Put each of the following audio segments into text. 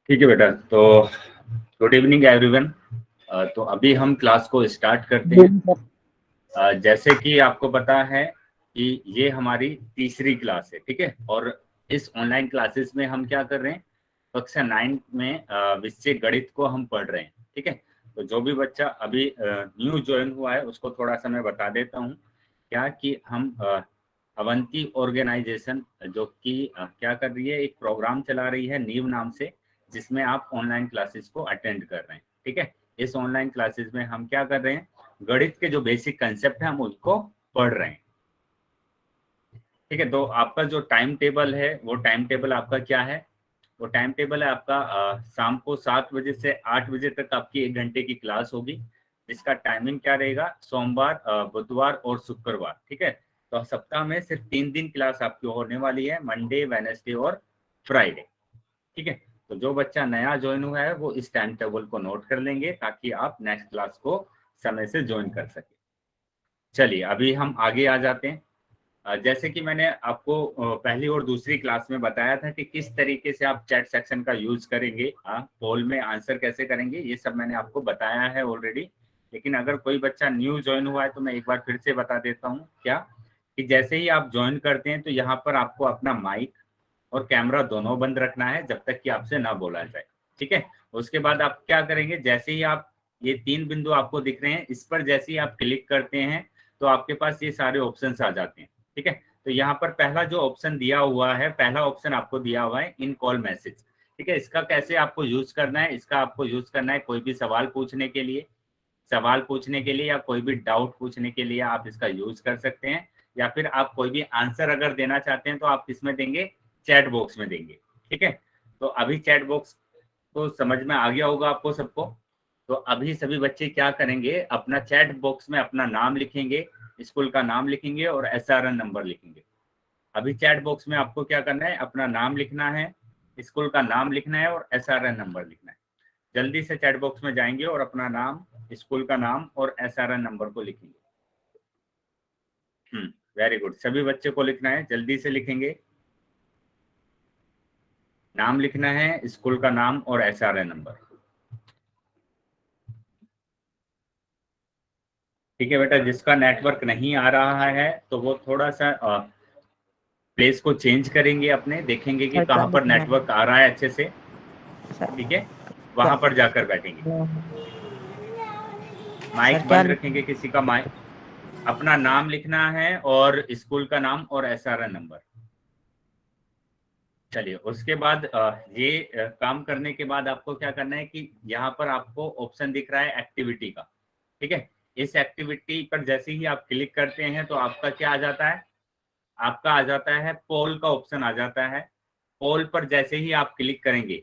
ठीक है बेटा, तो गुड इवनिंग एवरीवन। तो अभी हम क्लास को स्टार्ट करते हैं। जैसे कि आपको पता है कि ये हमारी तीसरी क्लास है, ठीक है। और इस ऑनलाइन क्लासेस में हम क्या कर रहे हैं, कक्षा 9 में विषय गणित को हम पढ़ रहे हैं, ठीक है। तो जो भी बच्चा अभी न्यू ज्वाइन हुआ है उसको थोड़ा सा मैं बता देता हूँ क्या कि हम अवंती ऑर्गेनाइजेशन जो कि क्या कर रही है, एक प्रोग्राम चला रही है नीव नाम से, जिसमें आप ऑनलाइन क्लासेस को अटेंड कर रहे हैं, ठीक है। इस ऑनलाइन क्लासेस में हम क्या कर रहे हैं, गणित के जो बेसिक कंसेप्ट है हम उसको पढ़ रहे हैं, ठीक है। तो आपका जो टाइम टेबल है वो टाइम टेबल आपका क्या है, वो टाइम टेबल है आपका शाम को 7 बजे से 8 बजे तक आपकी 1 घंटे की क्लास होगी, जिसका टाइमिंग क्या रहेगा, सोमवार, बुधवार और शुक्रवार, ठीक है। तो सप्ताह में सिर्फ 3 दिन क्लास आपकी होने वाली है, मंडे, वेडनेसडे और फ्राइडे, ठीक है। तो जो बच्चा नया ज्वाइन हुआ है वो इस टाइम टेबल को नोट कर लेंगे ताकि आप नेक्स्ट क्लास को समय से ज्वाइन कर सके। चलिए अभी हम आगे आ जाते हैं। जैसे कि मैंने आपको पहली और दूसरी क्लास में बताया था कि किस तरीके से आप चैट सेक्शन का यूज करेंगे, पोल में आंसर कैसे करेंगे, ये सब मैंने आपको बताया है ऑलरेडी। लेकिन अगर कोई बच्चा न्यू ज्वाइन हुआ है तो मैं एक बार फिर से बता देता हूँ क्या, कि जैसे ही आप ज्वाइन करते हैं तो यहाँ पर आपको अपना माइक और कैमरा दोनों बंद रखना है जब तक कि आपसे ना बोला जाए, ठीक है। उसके बाद आप क्या करेंगे, जैसे ही आप ये 3 बिंदु आपको दिख रहे हैं, इस पर जैसे ही आप क्लिक करते हैं तो आपके पास ये सारे ऑप्शंस आ जाते हैं, ठीक है। तो यहाँ पर पहला जो ऑप्शन दिया हुआ है, पहला ऑप्शन आपको दिया हुआ है इन कॉल मैसेज, ठीक है। इसका कैसे आपको यूज करना है, इसका आपको यूज करना है कोई भी सवाल पूछने के लिए, या कोई भी डाउट पूछने के लिए आप इसका यूज कर सकते हैं, या फिर आप कोई भी आंसर अगर देना चाहते हैं तो आप किसमें देंगे, चैट बॉक्स में देंगे, ठीक है। तो अभी चैट बॉक्स तो समझ में आ गया होगा आपको सबको। तो अभी सभी बच्चे क्या करेंगे, अपना चैट बॉक्स में अपना नाम लिखेंगे, स्कूल का नाम लिखेंगे और SRN नंबर लिखेंगे। अभी चैट बॉक्स में आपको क्या करना है, अपना नाम लिखना है, स्कूल का नाम लिखना है और SRN नंबर लिखना है। जल्दी से चैट बॉक्स में जाएंगे और अपना नाम, स्कूल का नाम और SRN नंबर को लिखेंगे। वेरी गुड, सभी बच्चे को लिखना है, जल्दी से लिखेंगे। नाम लिखना है, स्कूल का नाम और SRN नंबर, ठीक है बेटा। जिसका नेटवर्क नहीं आ रहा है तो वो थोड़ा सा प्लेस को चेंज करेंगे अपने, देखेंगे कि कहाँ पर नेटवर्क आ रहा है अच्छे से, ठीक है, वहां पर जाकर बैठेंगे। माइक बंद रखेंगे किसी का माइक, अपना नाम लिखना है और स्कूल का नाम और SRN नंबर। चलिए उसके बाद ये काम करने के बाद आपको क्या करना है कि यहाँ पर आपको ऑप्शन दिख रहा है एक्टिविटी का, ठीक है। इस एक्टिविटी पर जैसे ही आप क्लिक करते हैं तो आपका क्या आ जाता है, आपका आ जाता है पोल का ऑप्शन आ जाता है। पोल पर जैसे ही आप क्लिक करेंगे,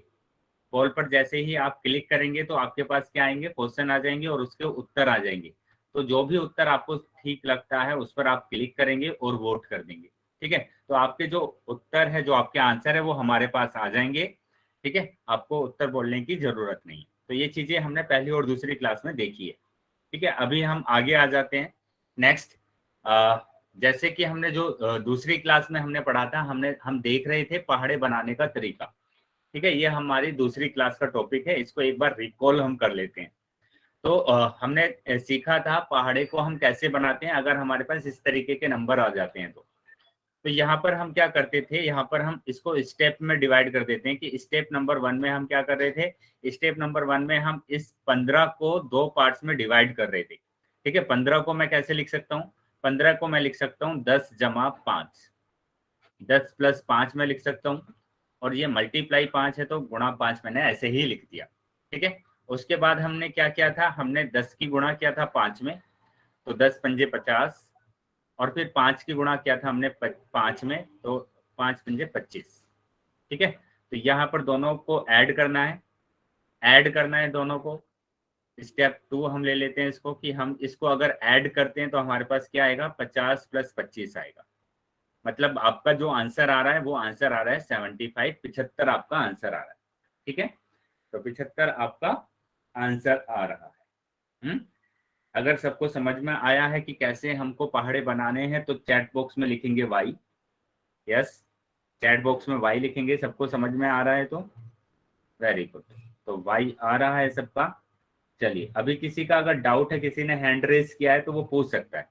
पोल पर जैसे ही आप क्लिक करेंगे तो आपके पास क्या आएंगे, क्वेश्चन आ जाएंगे और उसके उत्तर आ जाएंगे। तो जो भी उत्तर आपको ठीक लगता है उस पर आप क्लिक करेंगे और वोट कर देंगे, ठीक है। तो आपके जो उत्तर है, जो आपके आंसर है वो हमारे पास आ जाएंगे, ठीक है। आपको उत्तर बोलने की जरूरत नहीं है। तो ये चीजें हमने पहली और दूसरी क्लास में देखी है, ठीक है। अभी हम आगे आ जाते हैं नेक्स्ट। जैसे कि हमने जो दूसरी क्लास में हमने पढ़ा था, हम देख रहे थे पहाड़े बनाने का तरीका, ठीक है। ये हमारी दूसरी क्लास का टॉपिक है, इसको एक बार रिकॉल हम कर लेते हैं। तो हमने सीखा था पहाड़े को हम कैसे बनाते हैं अगर हमारे पास इस तरीके के नंबर आ जाते हैं। तो यहाँ पर हम क्या करते थे, यहाँ पर हम इसको स्टेप में डिवाइड कर देते हैं कि स्टेप नंबर 1 में हम क्या कर रहे थे, स्टेप नंबर 1 में हम इस 15 को 2 पार्ट्स में डिवाइड कर रहे थे, ठीक है। 15 को मैं कैसे लिख सकता हूँ, 15 को मैं लिख सकता हूँ 10 जमा 5, 10 प्लस 5 में लिख सकता हूँ, और ये मल्टीप्लाई 5 है तो गुणा 5 मैंने ऐसे ही लिख दिया, ठीक है। उसके बाद हमने क्या किया था, हमने 10 की गुणा किया था 5 में, तो 10 पंजे 50, और फिर 5 की गुणा किया था हमने 5 में, तो 5 पंजे 25, ठीक है। तो यहाँ पर दोनों को ऐड करना है, दोनों को। स्टेप 2 हम ले लेते हैं इसको, कि हम इसको अगर ऐड करते हैं तो हमारे पास क्या आएगा, 50 प्लस 25 आएगा। मतलब आपका जो आंसर आ रहा है वो आंसर आ रहा है 75, 75 आपका आंसर आ रहा है, ठीक है। तो 75 आपका आंसर आ रहा है। अगर सबको समझ में आया है कि कैसे हमको पहाड़े बनाने हैं तो चैट बॉक्स में लिखेंगे वाई, यस। चैट बॉक्स में y लिखेंगे। सबको समझ में आ रहा है? तो वेरी गुड। तो y आ रहा है सबका। चलिए, अभी किसी का अगर डाउट है, किसी ने हैंड रेस किया है तो वो पूछ सकता है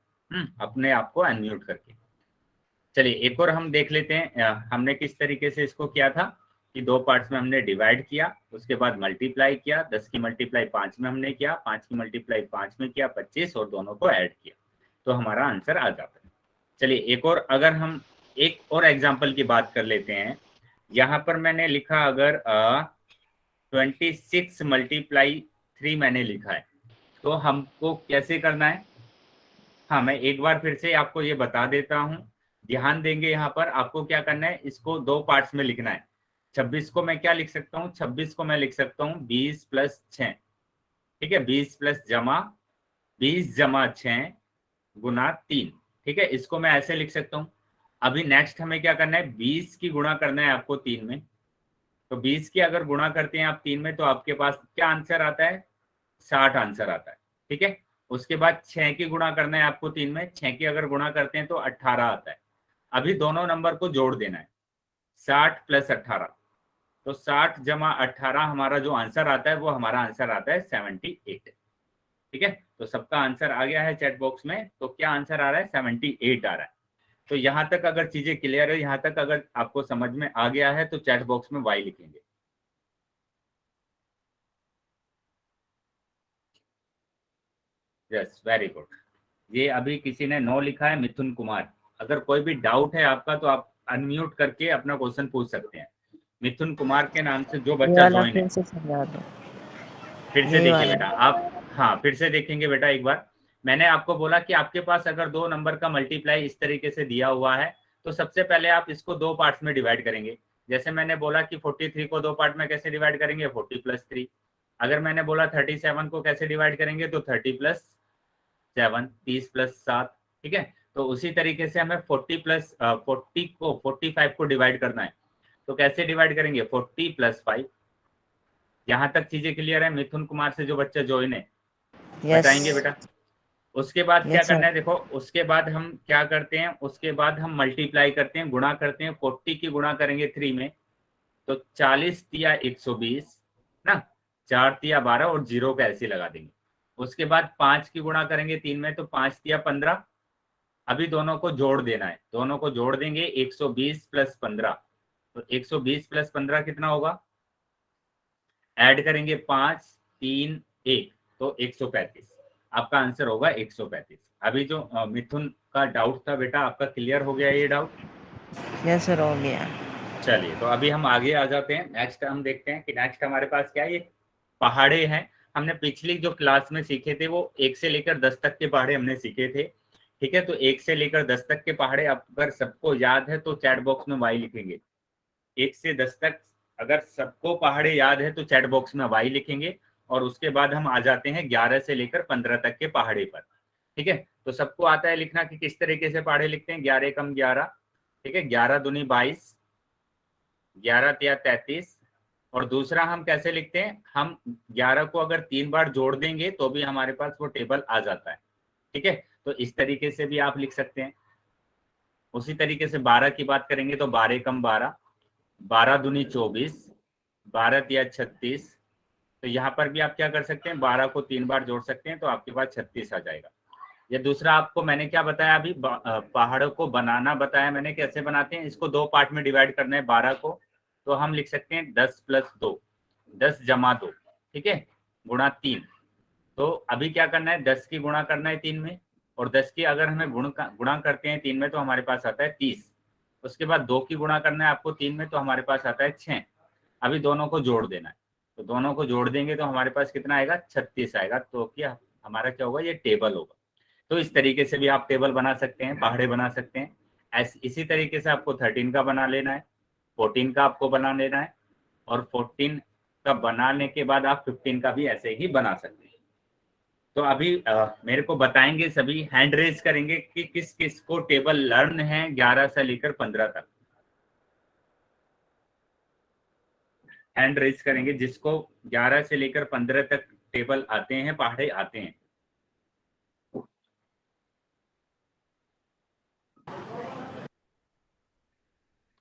अपने आप को अनम्यूट करके। चलिए एक और हम देख लेते हैं हमने किस तरीके से इसको किया था कि दो पार्ट्स में हमने डिवाइड किया, उसके बाद मल्टीप्लाई किया, 10 की मल्टीप्लाई 5 में हमने किया, 5 की मल्टीप्लाई 5 में किया 25, और दोनों को ऐड किया तो हमारा आंसर आ जाता है। चलिए एक और, अगर हम एक और एग्जाम्पल की बात कर लेते हैं। यहाँ पर मैंने लिखा अगर 26 मल्टीप्लाई 3 मैंने लिखा है, तो हमको कैसे करना है? हाँ, मैं एक बार फिर से आपको ये बता देता हूँ, ध्यान देंगे। यहाँ पर आपको क्या करना है, इसको दो पार्ट्स में लिखना है। 26 को मैं क्या लिख सकता हूँ? 26 को मैं लिख सकता हूँ 20 प्लस 6, ठीक है, 20 प्लस जमा 20 जमा 6 गुना 3, ठीक है, इसको मैं ऐसे लिख सकता हूँ। अभी नेक्स्ट हमें क्या करना है, 20 की गुणा करना है आपको 3 में। तो 20 की अगर गुणा करते हैं आप 3 में तो आपके पास क्या आंसर आता है? 60 आंसर आता है, ठीक है। उसके बाद 6 की गुणा करना है आपको 3 में, 6 की अगर गुणा करते हैं तो 18 आता है। अभी दोनों नंबर को जोड़ देना है, 60 प्लस 18। तो 60 जमा 18 हमारा जो आंसर आता है वो हमारा आंसर आता है 78, ठीक है। तो सबका आंसर आ गया है चैट बॉक्स में। तो क्या आंसर आ रहा है? 78 आ रहा है। तो यहाँ तक अगर चीजें क्लियर है, यहाँ तक अगर आपको समझ में आ गया है तो चैट बॉक्स में वाई लिखेंगे। Yes, very good. ये अभी किसी ने नो लिखा है, मिथुन कुमार। अगर कोई भी डाउट है आपका तो आप अनम्यूट करके अपना क्वेश्चन पूछ सकते हैं। मिथुन कुमार के नाम से जो ये बच्चा वाला ज्वाइन है, फिर से समझा दो। फिर से ये देखिए वाला बेटा आप। हाँ, फिर से देखेंगे बेटा एक बार। मैंने आपको बोला कि आपके पास अगर दो नंबर का मल्टीप्लाई इस तरीके से दिया हुआ है तो सबसे पहले आप इसको दो पार्ट्स में डिवाइड करेंगे। जैसे मैंने बोला कि 43 को दो पार्ट में कैसे डिवाइड करेंगे, 40 प्लस 3। अगर मैंने बोला 37 को कैसे डिवाइड करेंगे तो 30 प्लस 7, 30 प्लस 7, ठीक है। तो उसी तरीके से हमें 40 प्लस 40 को 45 को डिवाइड करना है। तो कैसे डिवाइड करेंगे? 40 प्लस 5। यहाँ तक चीजें क्लियर है? मिथुन कुमार से जो बच्चा ज्वाइन है यस। बताएंगे बेटा। उसके बाद क्या यस करना सर। है, देखो उसके बाद हम क्या करते हैं, उसके बाद हम मल्टीप्लाई करते हैं, गुणा करते हैं। 40 की गुणा करेंगे 3 में तो 40 तिया 120 ना, 4 तिया 12 और जीरो का ऐसे लगा देंगे। उसके बाद 5 की गुणा करेंगे 3 में तो 5 तिया 15। अभी दोनों को जोड़ देना है, दोनों को जोड़ देंगे 120 प्लस 15। तो 120 प्लस 15 कितना होगा? ऐड करेंगे 5 3 1 तो 135। आपका आंसर होगा 135। अभी जो मिथुन का डाउट था बेटा, आपका क्लियर हो गया ये डाउट? यस सर, हो गया। चलिए तो अभी हम आगे आ जाते हैं। नेक्स्ट हम देखते हैं कि नेक्स्ट हमारे पास क्या है, ये पहाड़े हैं। हमने पिछली जो क्लास में सीखे थे वो 1 से लेकर 10 तक के पहाड़े हमने सीखे थे, ठीक है। तो 1 से लेकर 10 तक के पहाड़े अगर सबको याद है तो चैट बॉक्स में वाई लिखेंगे। 1 से 10 तक अगर सबको पहाड़े याद है तो चैट बॉक्स में वाई लिखेंगे। और उसके बाद हम आ जाते हैं 11 से लेकर 15 तक के पहाड़े पर, ठीक है। तो सबको आता है लिखना कि किस तरीके से पहाड़े लिखते हैं? 11 कम 11, ठीक है, 11 दूनी 22, 11 तिया 33। और दूसरा हम कैसे लिखते हैं, हम 11 को अगर 3 बार जोड़ देंगे तो भी हमारे पास वो टेबल आ जाता है, ठीक है। तो इस तरीके से भी आप लिख सकते हैं। उसी तरीके से 12 की बात करेंगे तो 12 कम 12, 12 दूनी 24, 12 तिया 36। तो यहाँ पर भी आप क्या कर सकते हैं, 12 को 3 बार जोड़ सकते हैं तो आपके पास 36 आ जाएगा। ये दूसरा आपको मैंने क्या बताया अभी, पहाड़ों को बनाना बताया मैंने, कैसे बनाते हैं। इसको दो पार्ट में डिवाइड करना है 12 को। तो हम लिख सकते हैं 10 प्लस 2, 10 जमा 2, ठीक है, गुणा 3। तो अभी क्या करना है, 10 की गुणा करना है 3 में, और 10 की अगर हमें गुणा करते हैं 3 में तो हमारे पास आता है 30। उसके बाद 2 की गुणा करना है आपको 3 में तो हमारे पास आता है 6। अभी दोनों को जोड़ देना है। तो दोनों को जोड़ देंगे तो हमारे पास कितना आएगा? 36 आएगा। तो क्या हमारा क्या होगा, ये टेबल होगा। तो इस तरीके से भी आप टेबल बना सकते हैं, पहाड़े बना सकते हैं। इसी तरीके से आपको 13 का बना लेना है, 14 का आपको बना लेना है, और 14 का बनाने के बाद आप 15 का भी ऐसे ही बना सकते हैं। तो अभी मेरे को बताएंगे, सभी हैंड रेज करेंगे कि किस किस को टेबल लर्न है 11 से लेकर 15 तक। हैंड रेज करेंगे जिसको 11 से लेकर 15 तक टेबल आते हैं, पहाड़े आते हैं।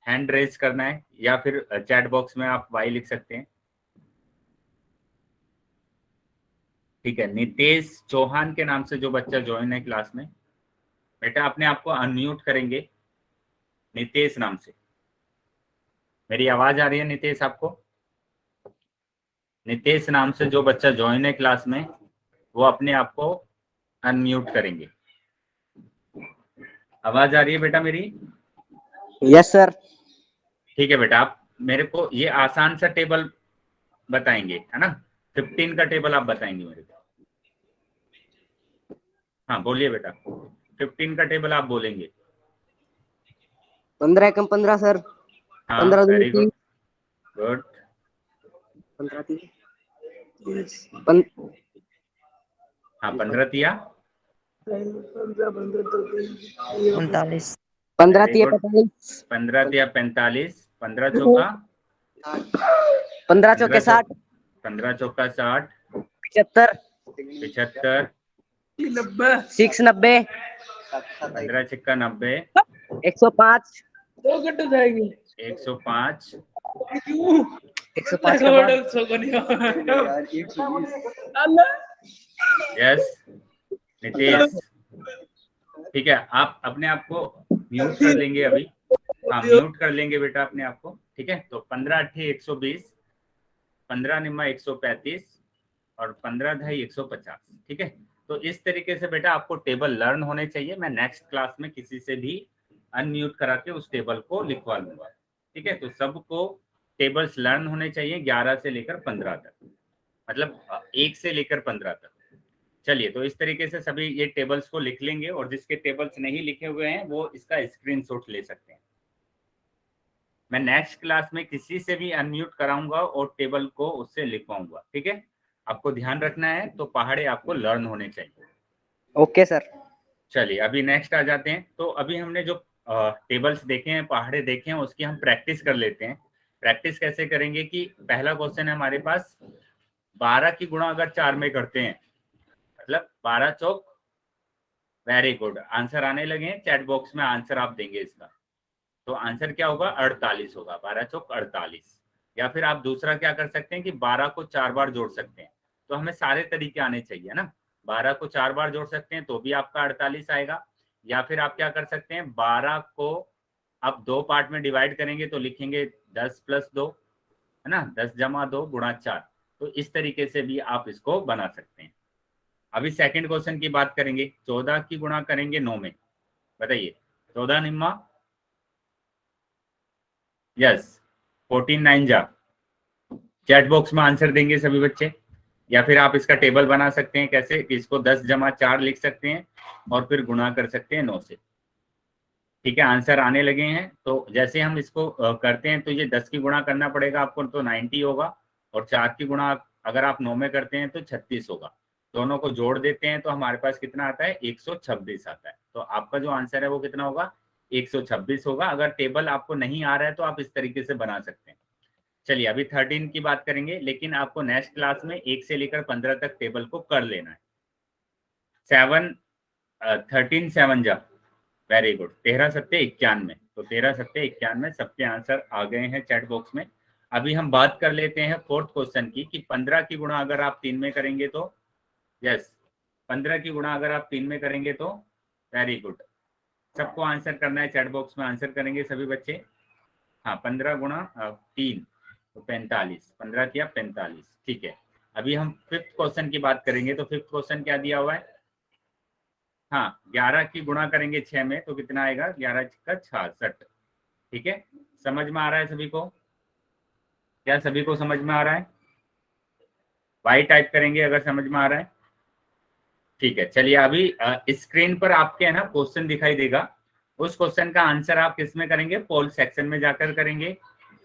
हैंड रेज करना है या फिर चैट बॉक्स में आप वाई लिख सकते हैं। ठीक है, नितेश चौहान के नाम से जो बच्चा ज्वाइन है क्लास में, बेटा अपने आप को अनम्यूट करेंगे नितेश नाम से। मेरी आवाज आ रही है नितेश आपको? नितेश नाम से जो बच्चा ज्वाइन है क्लास में, वो अपने आप को अनम्यूट करेंगे। आवाज आ रही है बेटा मेरी? Yes sir. ठीक है बेटा, आप मेरे को ये आसान सा टेबल बताएंगे, है ना? 15 का टेबल आप बताएंगे मेरे को। हाँ बोलिए बेटा, 15 का टेबल आप बोलेंगे। 15 एकम 15 सर। हाँ 15 दूनी वेरी गुड 30। गुड। 15 30। हाँ 15 तिया 39 15 वेरी 30 गुड। 45। 15 तिया 45, 15 चौका 15 चौके 60। 15 चौका 60, 75। 75, 6 90। 15 छिक्का 90, 105। 105, 105 के बाद यस नितेश। ठीक है, आप अपने आप को म्यूट कर लेंगे अभी। हाँ म्यूट कर लेंगे बेटा अपने आप को। ठीक है, तो 15 अट्ठे 120, 15 निम्मा 135 और 15 ढाई 150। ठीक है, तो इस तरीके से बेटा आपको टेबल लर्न होने चाहिए। मैं नेक्स्ट क्लास में किसी से भी अनम्यूट करा के उस टेबल को लिखवा लूंगा। ठीक है, तो सबको टेबल्स लर्न होने चाहिए 11 से लेकर 15 तक, मतलब 1 से लेकर 15 तक। चलिए, तो इस तरीके से सभी ये टेबल्स को लिख लेंगे और जिसके टेबल्स नहीं लिखे हुए हैं वो इसका स्क्रीनशॉट ले सकते हैं। मैं नेक्स्ट क्लास में किसी से भी अनम्यूट कराऊंगा और टेबल को उससे लिखवाऊंगा। ठीक है, आपको ध्यान रखना है, तो पहाड़े आपको लर्न होने चाहिए। Okay sir. चलिए अभी नेक्स्ट आ जाते हैं। तो अभी हमने जो टेबल्स देखे हैं, पहाड़े देखे हैं, उसकी हम प्रैक्टिस कर लेते हैं। प्रैक्टिस कैसे करेंगे कि पहला क्वेश्चन है हमारे पास, 12 की गुणा अगर 4 में करते हैं, मतलब 12 चौक, वेरी गुड, आंसर आने लगे। चैट बॉक्स में आंसर आप देंगे इसका, तो आंसर क्या होगा? 48 होगा। 12 चौक 48। या फिर आप दूसरा क्या कर सकते हैं कि 12 को 4 बार जोड़ सकते हैं। तो हमें सारे तरीके आने चाहिए ना। 12 को 4 बार जोड़ सकते हैं तो भी आपका 48 आएगा। या फिर आप क्या कर सकते हैं, 12 को आप 2 पार्ट में डिवाइड करेंगे तो लिखेंगे 10 + 2, है ना, 10 जमा 2 गुणा 4। तो इस तरीके से भी आप इसको बना सकते हैं। अभी सेकंड क्वेश्चन की बात करेंगे। 14 की गुणा करेंगे 9 में, बताइए। 14 निम्मा, यस 14 9 जा। चैट बॉक्स में आंसर देंगे सभी बच्चे। या फिर आप इसका टेबल बना सकते हैं, कैसे कि इसको 10 जमा 4 लिख सकते हैं और फिर गुणा कर सकते हैं 9 से। ठीक है, आंसर आने लगे हैं। तो जैसे हम इसको करते हैं तो ये 10 की गुणा करना पड़ेगा आपको, तो 90 होगा। और 4 की गुणा अगर आप 9 में करते हैं तो 36 होगा। दोनों को जोड़ देते हैं तो हमारे पास कितना आता है? 126 आता है। तो आपका जो आंसर है वो कितना होगा? 126 होगा। अगर टेबल आपको नहीं आ रहा है तो आप इस तरीके से बना सकते हैं। चलिए अभी 13 की बात करेंगे, लेकिन आपको नेक्स्ट क्लास में 1 से लेकर 15 तक टेबल को कर लेना है। 7 13 7 जा, वेरी गुड। 13 सत्ते 91, तो 13 सत्ते 91 सबके आंसर आ गए हैं चैट बॉक्स में। अभी हम बात कर लेते हैं फोर्थ क्वेश्चन की कि 15 की गुणा अगर आप 3 में करेंगे तो, यस 15 की गुणा अगर आप 3 में करेंगे तो, वेरी गुड, सबको आंसर करना है। चैट बॉक्स में आंसर करेंगे सभी बच्चे। हाँ 15 गुणा 3 तो 45, 15 किया 45। ठीक है, अभी हम फिफ्थ क्वेश्चन की बात करेंगे। तो फिफ्थ क्वेश्चन क्या दिया हुआ है? हाँ 11 की गुणा करेंगे 6 में तो कितना आएगा? 11 का 66। ठीक है, समझ में आ रहा है सभी को? क्या सभी को समझ में आ रहा है? वाई टाइप करेंगे अगर समझ में आ रहा है। ठीक है, चलिए अभी स्क्रीन पर आपके है ना क्वेश्चन दिखाई देगा। उस क्वेश्चन का आंसर आप किस में करेंगे? पोल सेक्शन में जाकर करेंगे।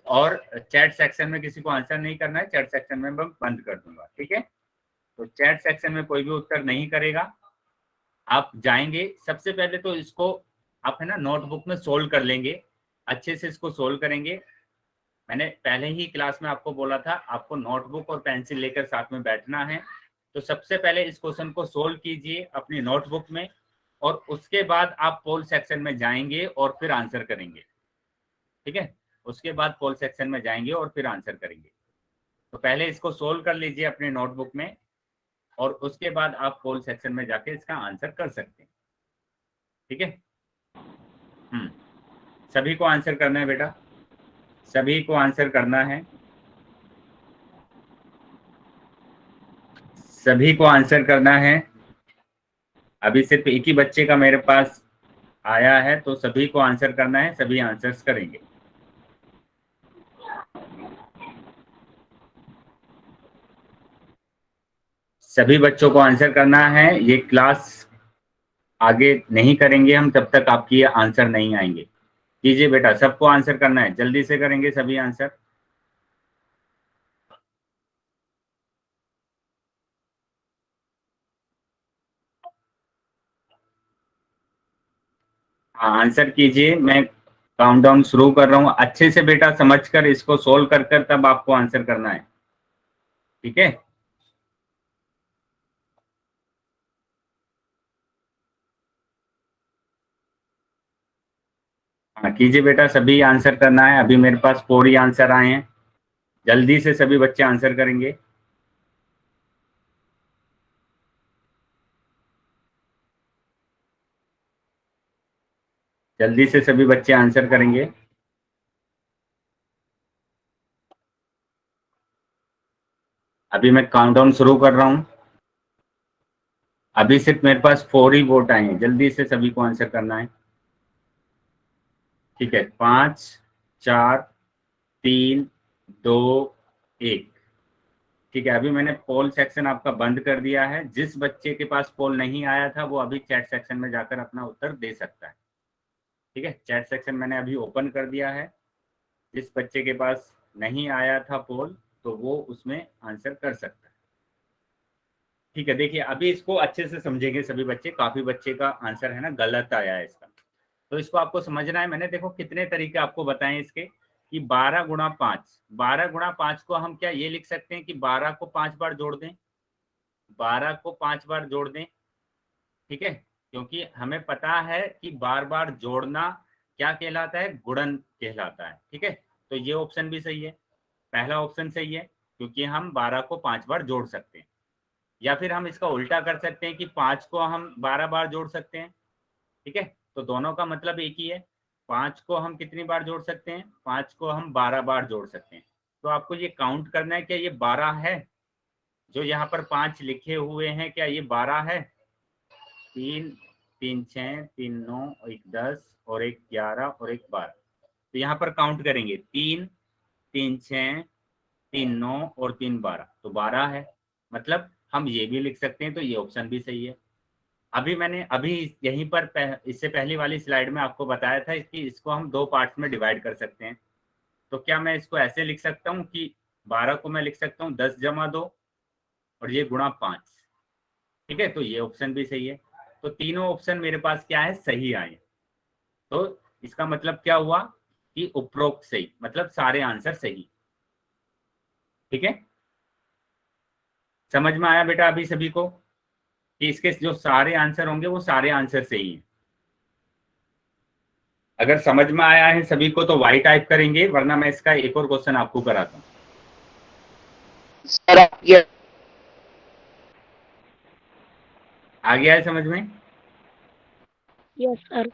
और चैट सेक्शन में किसी को आंसर नहीं करना है, चैट सेक्शन में मैं बंद कर दूंगा। ठीक है, तो चैट सेक्शन में कोई भी उत्तर नहीं करेगा। आप जाएंगे, सबसे पहले तो इसको आप है ना नोटबुक में सोल्व कर लेंगे, अच्छे से इसको सोल्व करेंगे। मैंने पहले ही क्लास में आपको बोला था आपको नोटबुक और पेंसिल लेकर साथ में बैठना है। तो सबसे पहले इस क्वेश्चन को सोल्व कीजिए अपनी नोटबुक में, और उसके बाद आप पोल सेक्शन में जाएंगे और फिर आंसर करेंगे। ठीक है, उसके बाद पोल सेक्शन में जाएंगे और फिर आंसर करेंगे। तो पहले इसको सोल्व कर लीजिए अपने नोटबुक में, और उसके बाद आप पोल सेक्शन में जाके इसका आंसर कर सकते हैं। ठीक है, सभी को आंसर करना है बेटा, सभी को आंसर करना है, सभी को आंसर करना है। अभी सिर्फ एक ही बच्चे का मेरे पास आया है, तो सभी को आंसर करना है, सभी आंसर्स करेंगे। सभी बच्चों को आंसर करना है। ये क्लास आगे नहीं करेंगे हम तब तक आपकी ये आंसर नहीं आएंगे। कीजिए बेटा, सबको आंसर करना है, जल्दी से करेंगे सभी आंसर। हाँ, आंसर कीजिए, मैं काउंटडाउन शुरू कर रहा हूँ। अच्छे से बेटा समझकर इसको सोल्व कर कर तब आपको आंसर करना है। ठीक है, हाँ कीजिए बेटा, सभी आंसर करना है। अभी मेरे पास 4 ही आंसर आए हैं, जल्दी से सभी बच्चे आंसर करेंगे। जल्दी से सभी बच्चे आंसर करेंगे। अभी मैं काउंटडाउन शुरू कर रहा हूं। अभी सिर्फ मेरे पास 4 ही वोट आए हैं, जल्दी से सभी को आंसर करना है। ठीक है, 5 4 3 2 1। ठीक है, अभी मैंने पोल सेक्शन आपका बंद कर दिया है। जिस बच्चे के पास पोल नहीं आया था वो अभी चैट सेक्शन में जाकर अपना उत्तर दे सकता है। ठीक है, चैट सेक्शन मैंने अभी ओपन कर दिया है। जिस बच्चे के पास नहीं आया था पोल, तो वो उसमें आंसर कर सकता है। ठीक है, देखिए अभी इसको अच्छे से समझेंगे सभी बच्चे। काफी बच्चे का आंसर है ना गलत आया है इसका, तो इसको आपको समझना है। मैंने देखो कितने तरीके आपको बताए इसके, कि 12 गुणा 5, 12 गुणा 5 को हम क्या ये लिख सकते हैं कि 12 को 5 बार जोड़ दें, 12 को 5 बार जोड़ दें। ठीक है, क्योंकि हमें पता है कि बार बार जोड़ना क्या कहलाता है, गुणन कहलाता है। ठीक है, तो ये ऑप्शन भी सही है, पहला ऑप्शन सही है, क्योंकि हम 12 को 5 बार जोड़ सकते हैं। या फिर हम इसका उल्टा कर सकते हैं कि 5 को हम 12 बार जोड़ सकते हैं। ठीक है, तो दोनों का मतलब एक ही है। 5 को हम कितनी बार जोड़ सकते हैं, 5 को हम 12 बार जोड़ सकते हैं। तो आपको ये काउंट करना है, क्या ये 12 है? जो यहाँ पर 5 लिखे हुए हैं, क्या ये 12 है? 3 3 6 3 9 1 10 और 1 11 और 1 12। तो यहाँ पर काउंट करेंगे, 3 3 6 3 9 और 3 12, तो 12 है। मतलब हम ये भी लिख सकते हैं, तो ये ऑप्शन भी सही है। अभी यहीं पर इससे पहली वाली स्लाइड में आपको बताया था कि इसको हम 2 पार्ट्स में डिवाइड कर सकते हैं। तो क्या मैं इसको ऐसे लिख सकता हूँ कि 12 को मैं लिख सकता हूँ 10 जमा 2 और ये गुणा 5। ठीक है, तो ये ऑप्शन भी सही है। तो तीनों ऑप्शन मेरे पास क्या है, सही आए। तो इसका मतलब क्या हुआ कि उपरोक्त सही, मतलब सारे आंसर सही। ठीक है, समझ में आया बेटा अभी सभी को कि इसके जो सारे आंसर होंगे वो सारे आंसर सही हैं। अगर समझ में आया है सभी को तो वाई टाइप करेंगे, वरना मैं इसका एक और क्वेश्चन आपको कराता हूँ। आ गया है समझ में? Yes sir.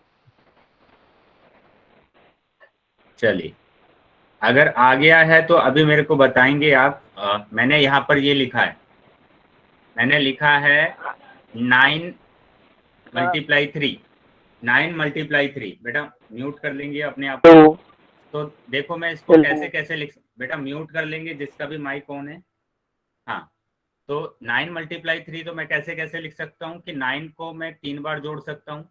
चलिए, अगर आ गया है तो अभी मेरे को बताएंगे आप। मैंने यहाँ पर ये लिखा है, मैंने लिखा है 9 मल्टीप्लाई 3, 9 मल्टीप्लाई 3। बेटा म्यूट कर लेंगे अपने आप को। तो देखो मैं इसको कैसे कैसे लिख, बेटा म्यूट कर लेंगे जिसका भी माइक ऑन है। हाँ, तो 9 मल्टीप्लाई 3 तो मैं कैसे कैसे लिख सकता हूँ कि 9 को मैं 3 बार जोड़ सकता हूँ।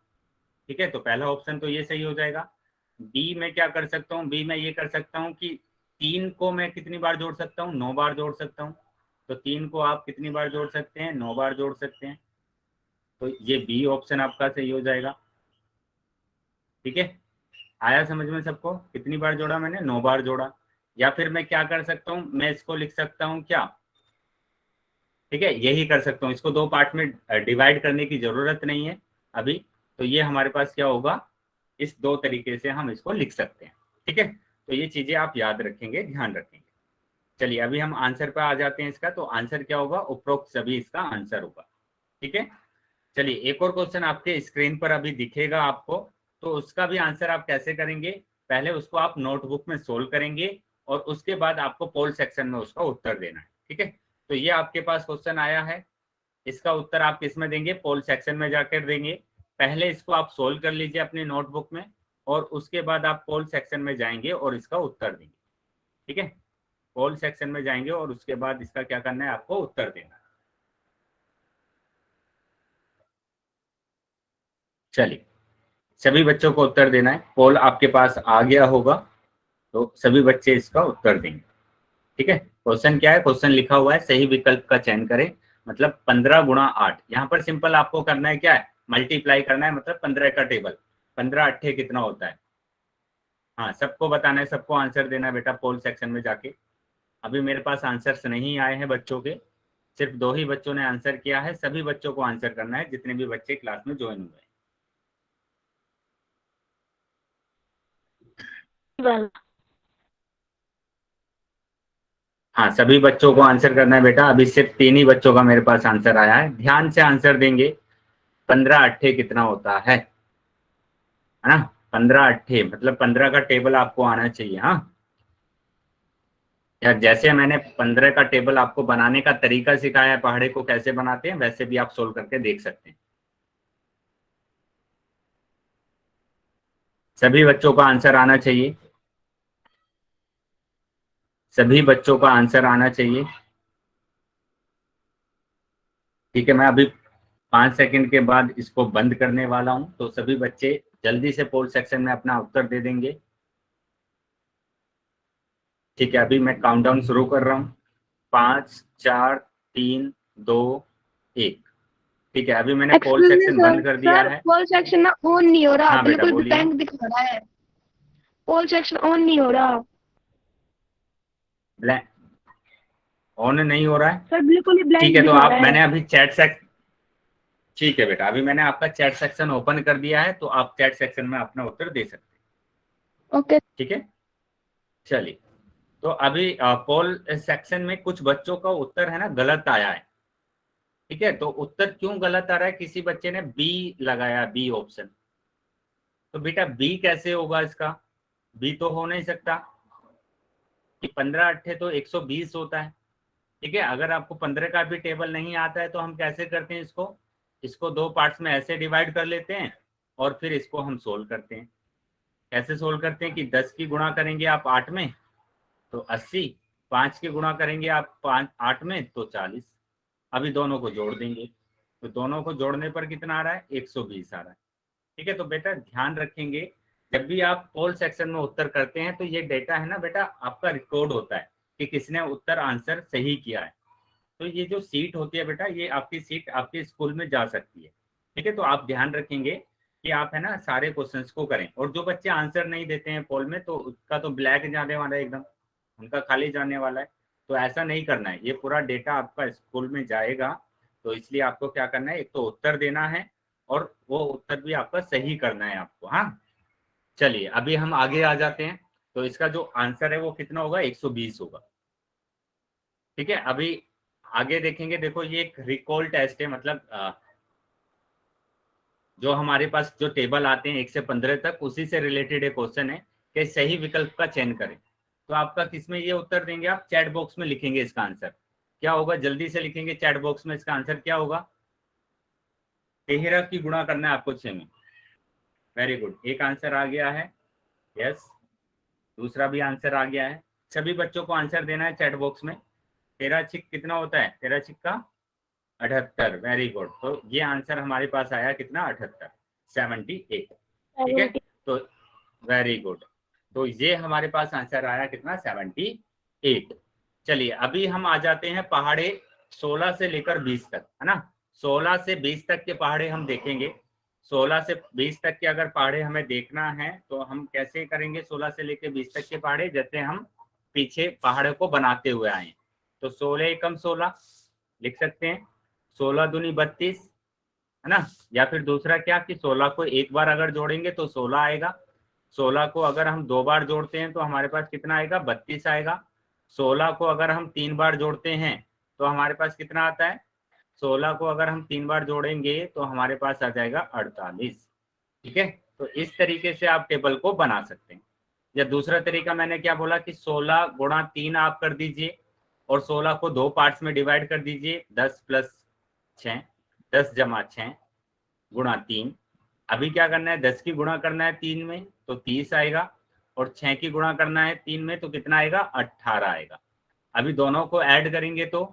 ठीक है, तो पहला ऑप्शन तो ये सही हो जाएगा। बी में क्या कर सकता हूँ, बी में ये कर सकता हूँ कि 3 को मैं कितनी बार जोड़ सकता हूँ, 9 बार जोड़ सकता हूँ। तो 3 को आप कितनी बार जोड़ सकते हैं, 9 बार जोड़ सकते हैं। तो ये बी ऑप्शन आपका सही हो जाएगा। ठीक है, आया समझ में सबको? कितनी बार जोड़ा मैंने, 9 बार जोड़ा। या फिर मैं क्या कर सकता हूँ, मैं इसको लिख सकता हूँ क्या, ठीक है यही कर सकता हूँ, इसको 2 पार्ट में डिवाइड करने की जरूरत नहीं है अभी। तो ये हमारे पास क्या होगा, इस 2 तरीके से हम इसको लिख सकते हैं। ठीक है, तो ये चीजें आप याद रखेंगे, ध्यान रखेंगे। चलिए अभी हम आंसर पर आ जाते हैं इसका। तो आंसर क्या होगा, उपरोक्त सभी इसका आंसर होगा। ठीक है, चलिए एक और क्वेश्चन आपके स्क्रीन पर अभी दिखेगा आपको, तो उसका भी आंसर आप कैसे करेंगे, पहले उसको आप नोटबुक में सोल्व करेंगे और उसके बाद आपको पोल सेक्शन में उसका उत्तर देना है। ठीक है, तो ये आपके पास क्वेश्चन आया है, इसका उत्तर आप किस में देंगे, पोल सेक्शन में जाकर देंगे। पहले इसको आप सोल्व कर लीजिए अपने नोटबुक में और उसके बाद आप पोल सेक्शन में जाएंगे और इसका उत्तर देंगे। ठीक है, पोल सेक्शन में जाएंगे और उसके बाद इसका क्या करना है, आपको उत्तर देना है। चलिए सभी बच्चों को उत्तर देना है, पोल आपके पास आ गया होगा, तो सभी बच्चे इसका उत्तर देंगे। ठीक है, क्वेश्चन क्या है, क्वेश्चन लिखा हुआ है सही विकल्प का चयन करें, मतलब 15 गुणा 8। यहाँ पर सिंपल आपको करना है क्या है, मल्टीप्लाई करना है, मतलब 15 का टेबल, 15 अट्ठे कितना होता है। हाँ सबको बताना है, सबको आंसर देना है बेटा पोल सेक्शन में जाके। अभी मेरे पास आंसर्स नहीं आए हैं बच्चों के, सिर्फ 2 ही बच्चों ने आंसर किया है। सभी बच्चों को आंसर करना है जितने भी बच्चे क्लास में ज्वाइन हुए। वाला। हाँ सभी बच्चों को आंसर करना है बेटा। अभी सिर्फ 3 ही बच्चों का मेरे पास आंसर आया है, ध्यान से आंसर देंगे। 15 अट्ठे कितना होता है ना, 15 अट्ठे मतलब 15 का टेबल आपको आना चाहिए। हाँ या जैसे मैंने 15 का टेबल आपको बनाने का तरीका सिखाया है, पहाड़े को कैसे बनाते हैं, वैसे भी आप सोल्व करके देख सकते हैं। सभी बच्चों का आंसर आना चाहिए, सभी बच्चों का आंसर आना चाहिए। ठीक है, मैं अभी 5 सेकंड के बाद इसको बंद करने वाला हूं, तो सभी बच्चे जल्दी से पोल सेक्शन में अपना उत्तर दे देंगे। ठीक है, अभी मैं काउंटडाउन शुरू कर रहा हूँ, 5 4 3 2 1। ठीक है, अभी मैंने पोल एक्सक्यूज मी सेक्शन सर, बंद कर दिया है। पोल सेक्शन ना ऑन नहीं हो रहा, हाँ बेटा बिल्कुल बोलिए। ब्लैंक दिखा रहा है। पोल सेक्शन ऑन नहीं हो रहा ऑन नहीं हो रहा है, सर, बिल्कुल ही ठीक ब्लैंक है। तो दिखा आप, रहा है। मैंने अभी चैट सेक्शन, ठीक है बेटा, अभी मैंने आपका चैट सेक्शन ओपन कर दिया है, तो आप चैट सेक्शन में अपना उत्तर दे सकते हैं। ओके। ठीक है, चलिए तो अभी पोल सेक्शन में कुछ बच्चों का उत्तर है ना गलत आया है। ठीक है, तो उत्तर क्यों गलत आ रहा है, किसी बच्चे ने बी लगाया, बी ऑप्शन। तो बेटा बी कैसे होगा इसका, बी तो हो नहीं सकता कि 15 अट्ठे तो 120 होता है। ठीक है, अगर आपको 15 का भी टेबल नहीं आता है तो हम कैसे करते हैं इसको, इसको 2 पार्ट्स में ऐसे डिवाइड कर लेते हैं और फिर इसको हम सोल्व करते हैं। कैसे सोल्व करते हैं कि 10 की गुणा करेंगे आप 8 में तो 80, 5 की गुणा करेंगे आप 8 में तो 40। अभी दोनों को जोड़ देंगे, तो दोनों को जोड़ने पर कितना आ रहा है, 120 आ रहा है। ठीक है, तो बेटा ध्यान रखेंगे, जब भी आप पोल सेक्शन में उत्तर करते हैं तो ये डेटा है ना बेटा, आपका रिकॉर्ड होता है कि किसने उत्तर आंसर सही किया है। तो ये जो सीट होती है बेटा, ये आपकी सीट आपके स्कूल में जा सकती है। ठीक है, तो आप ध्यान रखेंगे कि आप है ना सारे क्वेश्चंस को करें। और जो बच्चे आंसर नहीं देते हैं पोल में, तो उसका तो ब्लैक जाने वाला है एकदम, उनका खाली जाने वाला है। तो ऐसा नहीं करना है, ये पूरा डेटा आपका स्कूल में जाएगा। तो इसलिए आपको क्या करना है, एक तो उत्तर देना है और वो उत्तर भी आपका सही करना है आपको। हाँ चलिए अभी हम आगे आ जाते हैं, तो इसका जो आंसर है वो कितना होगा, 120 होगा। ठीक है, अभी आगे देखेंगे, देखो ये एक रिकॉल टेस्ट है, मतलब जो हमारे पास जो टेबल आते हैं 1 से 15 तक, उसी से रिलेटेड एक क्वेश्चन है कि सही विकल्प का चयन करें। तो आपका किसमें ये उत्तर देंगे, आप चैट बॉक्स में लिखेंगे इसका आंसर क्या होगा, जल्दी से लिखेंगे चैट बॉक्स में, इसका आंसर क्या होगा। 13 की गुणा करना है आपको 6 में। वेरी गुड, एक आंसर आ गया है, यस। दूसरा भी आंसर आ गया है, सभी बच्चों को आंसर देना है चैट बॉक्स में। 13 छिक कितना होता है, 13 छिक का 78। वेरी गुड, तो ये आंसर हमारे पास आया कितना, 78, 78। ठीक है, तो वेरी गुड, तो ये हमारे पास आंसर आया कितना, 78। चलिए अभी हम आ जाते हैं पहाड़े 16 से लेकर 20 तक, है ना। 16 से 20 तक के पहाड़े हम देखेंगे। 16 से 20 तक के अगर पहाड़े हमें देखना है तो हम कैसे करेंगे, 16 से लेकर 20 तक के पहाड़े, जैसे हम पीछे पहाड़ों को बनाते हुए आए। तो 16 एकम 16 लिख सकते हैं, 16 दूनी 32, है ना। या फिर दूसरा क्या कि 16 को एक बार अगर जोड़ेंगे तो 16 आएगा, 16 को अगर हम 2 बार जोड़ते हैं तो हमारे पास कितना आएगा, 32 आएगा। 16 को अगर हम 3 बार जोड़ते हैं तो हमारे पास कितना आता है, 16 को अगर हम 3 बार जोड़ेंगे तो हमारे पास आ जाएगा 48। ठीक है, तो इस तरीके से आप टेबल को बना सकते हैं। या दूसरा तरीका मैंने क्या बोला कि 16 गुणा 3 आप कर दीजिए और 16 को 2 पार्ट्स में डिवाइड कर दीजिए, 10 + 6, 10 + 6 गुणा 3। अभी क्या करना है, 10 की गुणा करना है 3 में तो 30 आएगा, और 6 की गुणा करना है 3 में तो कितना आएगा, 18 आएगा। अभी दोनों को ऐड करेंगे तो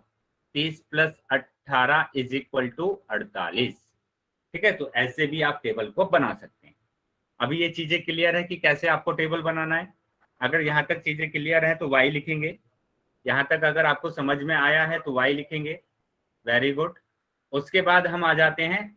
30 + 18 = 48। ठीक है, तो ऐसे भी आप टेबल को बना सकते हैं। अभी ये चीजें क्लियर है कि कैसे आपको टेबल बनाना है? अगर यहाँ तक चीजें क्लियर है तो वाई लिखेंगे। यहाँ तक अगर आपको समझ में आया है तो वाई लिखेंगे। Very good. उसके बाद हम आ जाते हैं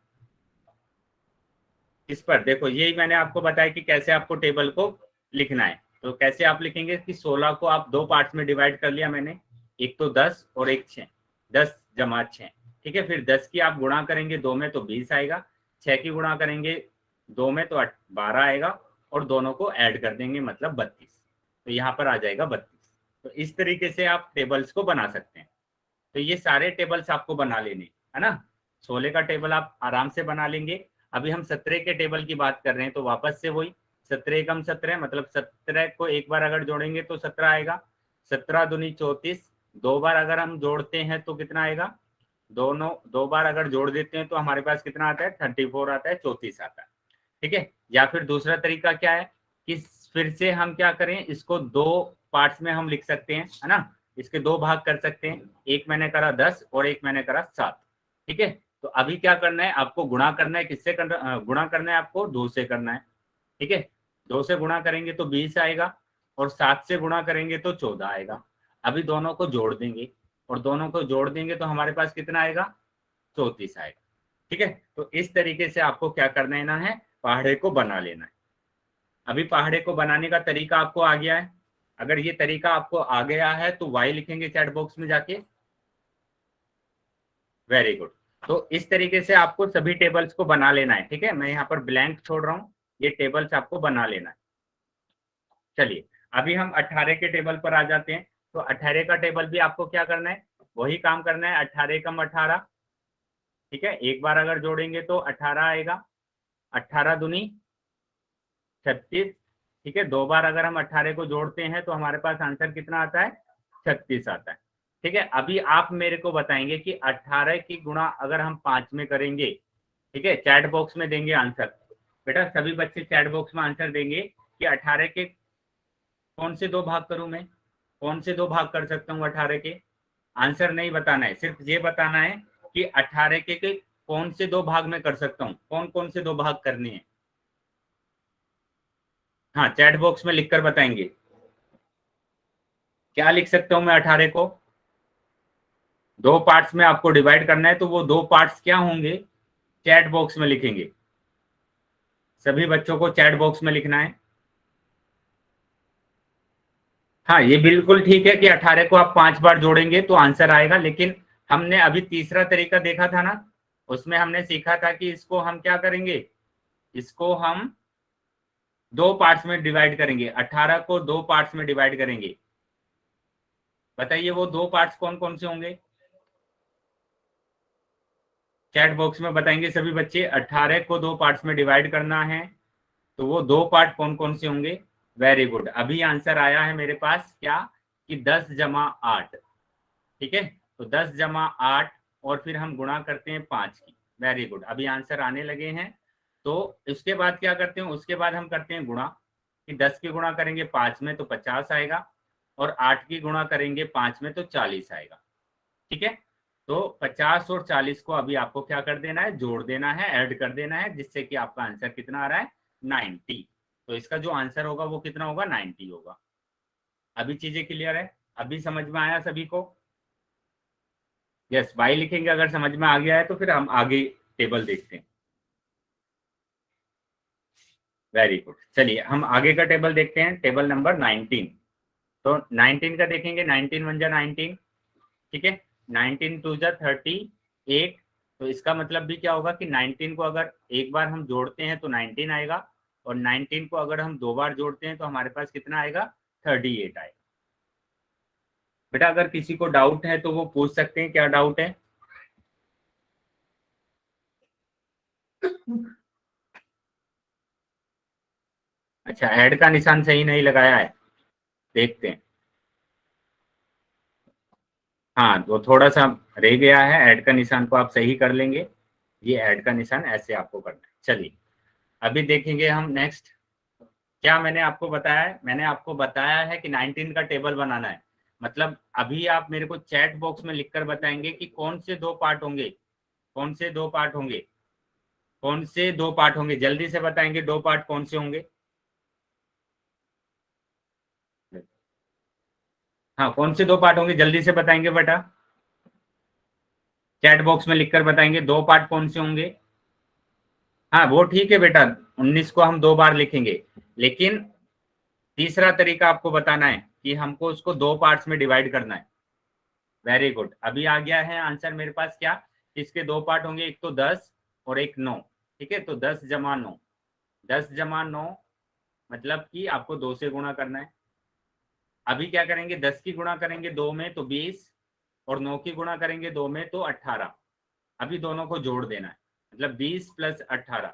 इस पर। देखो यही मैंने आपको बताया कि कैसे आपको टेबल को लिखना है। तो कैसे आप लिखेंगे कि 16 को आप 2 पार्ट्स में डिवाइड कर लिया मैंने, एक तो 10 और एक 6, 10 + 6। ठीक है, फिर 10 की आप गुणा करेंगे 2 में तो 20 आएगा, 6 की गुणा करेंगे 2 में तो 12 आएगा, और दोनों को ऐड कर देंगे मतलब 32। तो यहाँ पर आ जाएगा 32। तो इस तरीके से आप टेबल्स को बना सकते हैं। तो ये सारे टेबल्स आपको बना लेने, है ना। 16 का टेबल आप आराम से बना लेंगे। अभी हम 17 के टेबल की बात कर रहे हैं, तो वापस से वही 17 एकम 17, मतलब 17 को एक बार अगर जोड़ेंगे तो 17 आएगा। 17 दूनी 34, 2 बार अगर हम जोड़ते हैं तो कितना आएगा, दोनों 2 बार अगर जोड़ देते हैं तो हमारे पास कितना आता है, 34 आता है, 34 आता है। ठीक है, या फिर दूसरा तरीका क्या है कि फिर से हम क्या करें, इसको 2 पार्ट्स में हम लिख सकते हैं, है ना। इसके 2 भाग कर सकते हैं, एक मैंने करा 10 और एक मैंने करा 7। ठीक है, तो अभी क्या करना है, आपको गुणा करना है। किससे करना, गुणा करना है आपको 2 से करना है। ठीक है, 2 से गुणा करेंगे तो 20 आएगा, और 7 से गुणा करेंगे तो 14 आएगा। अभी दोनों को जोड़ देंगे, और दोनों को जोड़ देंगे तो हमारे पास कितना आएगा, 34 आएगा। ठीक है, तो इस तरीके से आपको क्या करना है, पहाड़े को बना लेना है। अभी पहाड़े को बनाने का तरीका आपको आ गया है। अगर ये तरीका आपको आ गया है तो वाई लिखेंगे चैट बॉक्स में जाके। Very good. तो इस तरीके से आपको सभी टेबल्स को बना लेना है। ठीक है, मैं यहाँ पर ब्लैंक छोड़ रहा हूँ, ये टेबल्स आपको बना लेना है। चलिए, अभी हम 18 के टेबल पर आ जाते हैं। तो 18 का टेबल भी आपको क्या करना है, वही काम करना है। 18 एकम 18। ठीक है, एक बार अगर जोड़ेंगे तो 18 आएगा, 18 दूनी 36। ठीक है, 2 बार अगर हम 18 को जोड़ते हैं तो हमारे पास आंसर कितना आता है, 36 आता है। ठीक है, अभी आप मेरे को बताएंगे कि 18 की गुणा अगर हम 5 में करेंगे, ठीक है, चैट बॉक्स में देंगे आंसर। बेटा सभी बच्चे चैट बॉक्स में आंसर देंगे कि 18 के कौन से 2 भाग करूं मैं, कौन से 2 भाग कर सकता हूं 18 के। आंसर नहीं बताना है, सिर्फ ये बताना है कि 18 के कौन से 2 भाग में कर सकता हूँ, कौन कौन से 2 भाग करने हैं। हाँ, चैट बॉक्स में लिखकर बताएंगे। क्या लिख सकता हूं मैं, 18 को 2 पार्ट्स में आपको डिवाइड करना है, तो वो 2 पार्ट्स क्या होंगे, चैट बॉक्स में लिखेंगे। सभी बच्चों को चैट बॉक्स में लिखना है। हाँ, ये बिल्कुल ठीक है कि 18 को आप 5 बार जोड़ेंगे तो आंसर आएगा, लेकिन हमने अभी तीसरा तरीका देखा था ना, उसमें हमने सीखा था कि इसको हम क्या करेंगे, इसको हम 2 पार्ट्स में डिवाइड करेंगे। 18 को 2 पार्ट्स में डिवाइड करेंगे। बताइए वो 2 पार्ट्स कौन कौन से होंगे, चैट बॉक्स में बताएंगे सभी बच्चे। 18 को 2 पार्ट्स में डिवाइड करना है, तो वो 2 पार्ट कौन कौन से होंगे। वेरी गुड, अभी आंसर आया है मेरे पास क्या, कि 10 + 8। ठीक है, तो 10 + 8 और फिर हम गुणा करते हैं 5 की। वेरी गुड, अभी आंसर आने लगे हैं। तो इसके बाद क्या करते हैं, उसके बाद हम करते हैं गुणा, कि 10 की गुणा करेंगे 5 में तो 50 आएगा, और 8 की गुणा करेंगे 5 में तो 40 आएगा। ठीक है, तो 50 और 40 को अभी आपको क्या कर देना है, जोड़ देना है, ऐड कर देना है, जिससे कि आपका आंसर कितना आ रहा है, 90। तो इसका जो आंसर होगा वो कितना होगा, 90 होगा। अभी चीजें क्लियर है, अभी समझ में आया सभी को। यस, वाई लिखेंगे अगर समझ में आ गया है तो फिर हम आगे टेबल देखते हैं। वेरी गुड, चलिए हम आगे का टेबल देखते हैं, टेबल नंबर 19। तो 19 का देखेंगे, 19 × 19। ठीक है, 19 2 × 38। तो इसका मतलब भी क्या होगा कि 19 को अगर एक बार हम जोड़ते हैं तो 19 आएगा, और 19 को अगर हम 2 बार जोड़ते हैं तो हमारे पास कितना आएगा, 38 आएगा। बेटा अगर किसी को डाउट है तो वो पूछ सकते हैं, क्या डाउट है? अच्छा, ऐड का निशान सही नहीं लगाया है, देखते हैं। हाँ, तो थोड़ा सा रह गया है, ऐड का निशान को आप सही कर लेंगे। ये ऐड का निशान ऐसे आपको करना है। चलिए अभी देखेंगे हम नेक्स्ट। क्या मैंने आपको बताया है? मैंने आपको बताया है कि 19 का टेबल बनाना है। मतलब अभी आप मेरे को चैट बॉक्स में लिखकर बताएंगे कि कौन से 2 पार्ट होंगे, कौन से 2 पार्ट होंगे, कौन से 2 पार्ट होंगे, जल्दी से बताएंगे 2 पार्ट कौन से होंगे। हाँ, कौन से 2 पार्ट होंगे, जल्दी से बताएंगे बेटा, चैट बॉक्स में लिखकर बताएंगे 2 पार्ट कौन से होंगे। हाँ वो ठीक है बेटा, 19 को हम 2 बार लिखेंगे, लेकिन तीसरा तरीका आपको बताना है कि हमको उसको 2 पार्ट्स में डिवाइड करना है। वेरी गुड, अभी आ गया है आंसर मेरे पास। क्या इसके 2 पार्ट होंगे, एक तो 10 और एक 9। ठीक है, तो 10 जमा 9, 10 जमा 9 मतलब कि आपको 2 से गुणा करना है। अभी क्या करेंगे, 10 की गुणा करेंगे 2 में तो 20, और 9 की गुणा करेंगे 2 में तो 18। अभी दोनों को जोड़ देना है, मतलब 20 प्लस 18,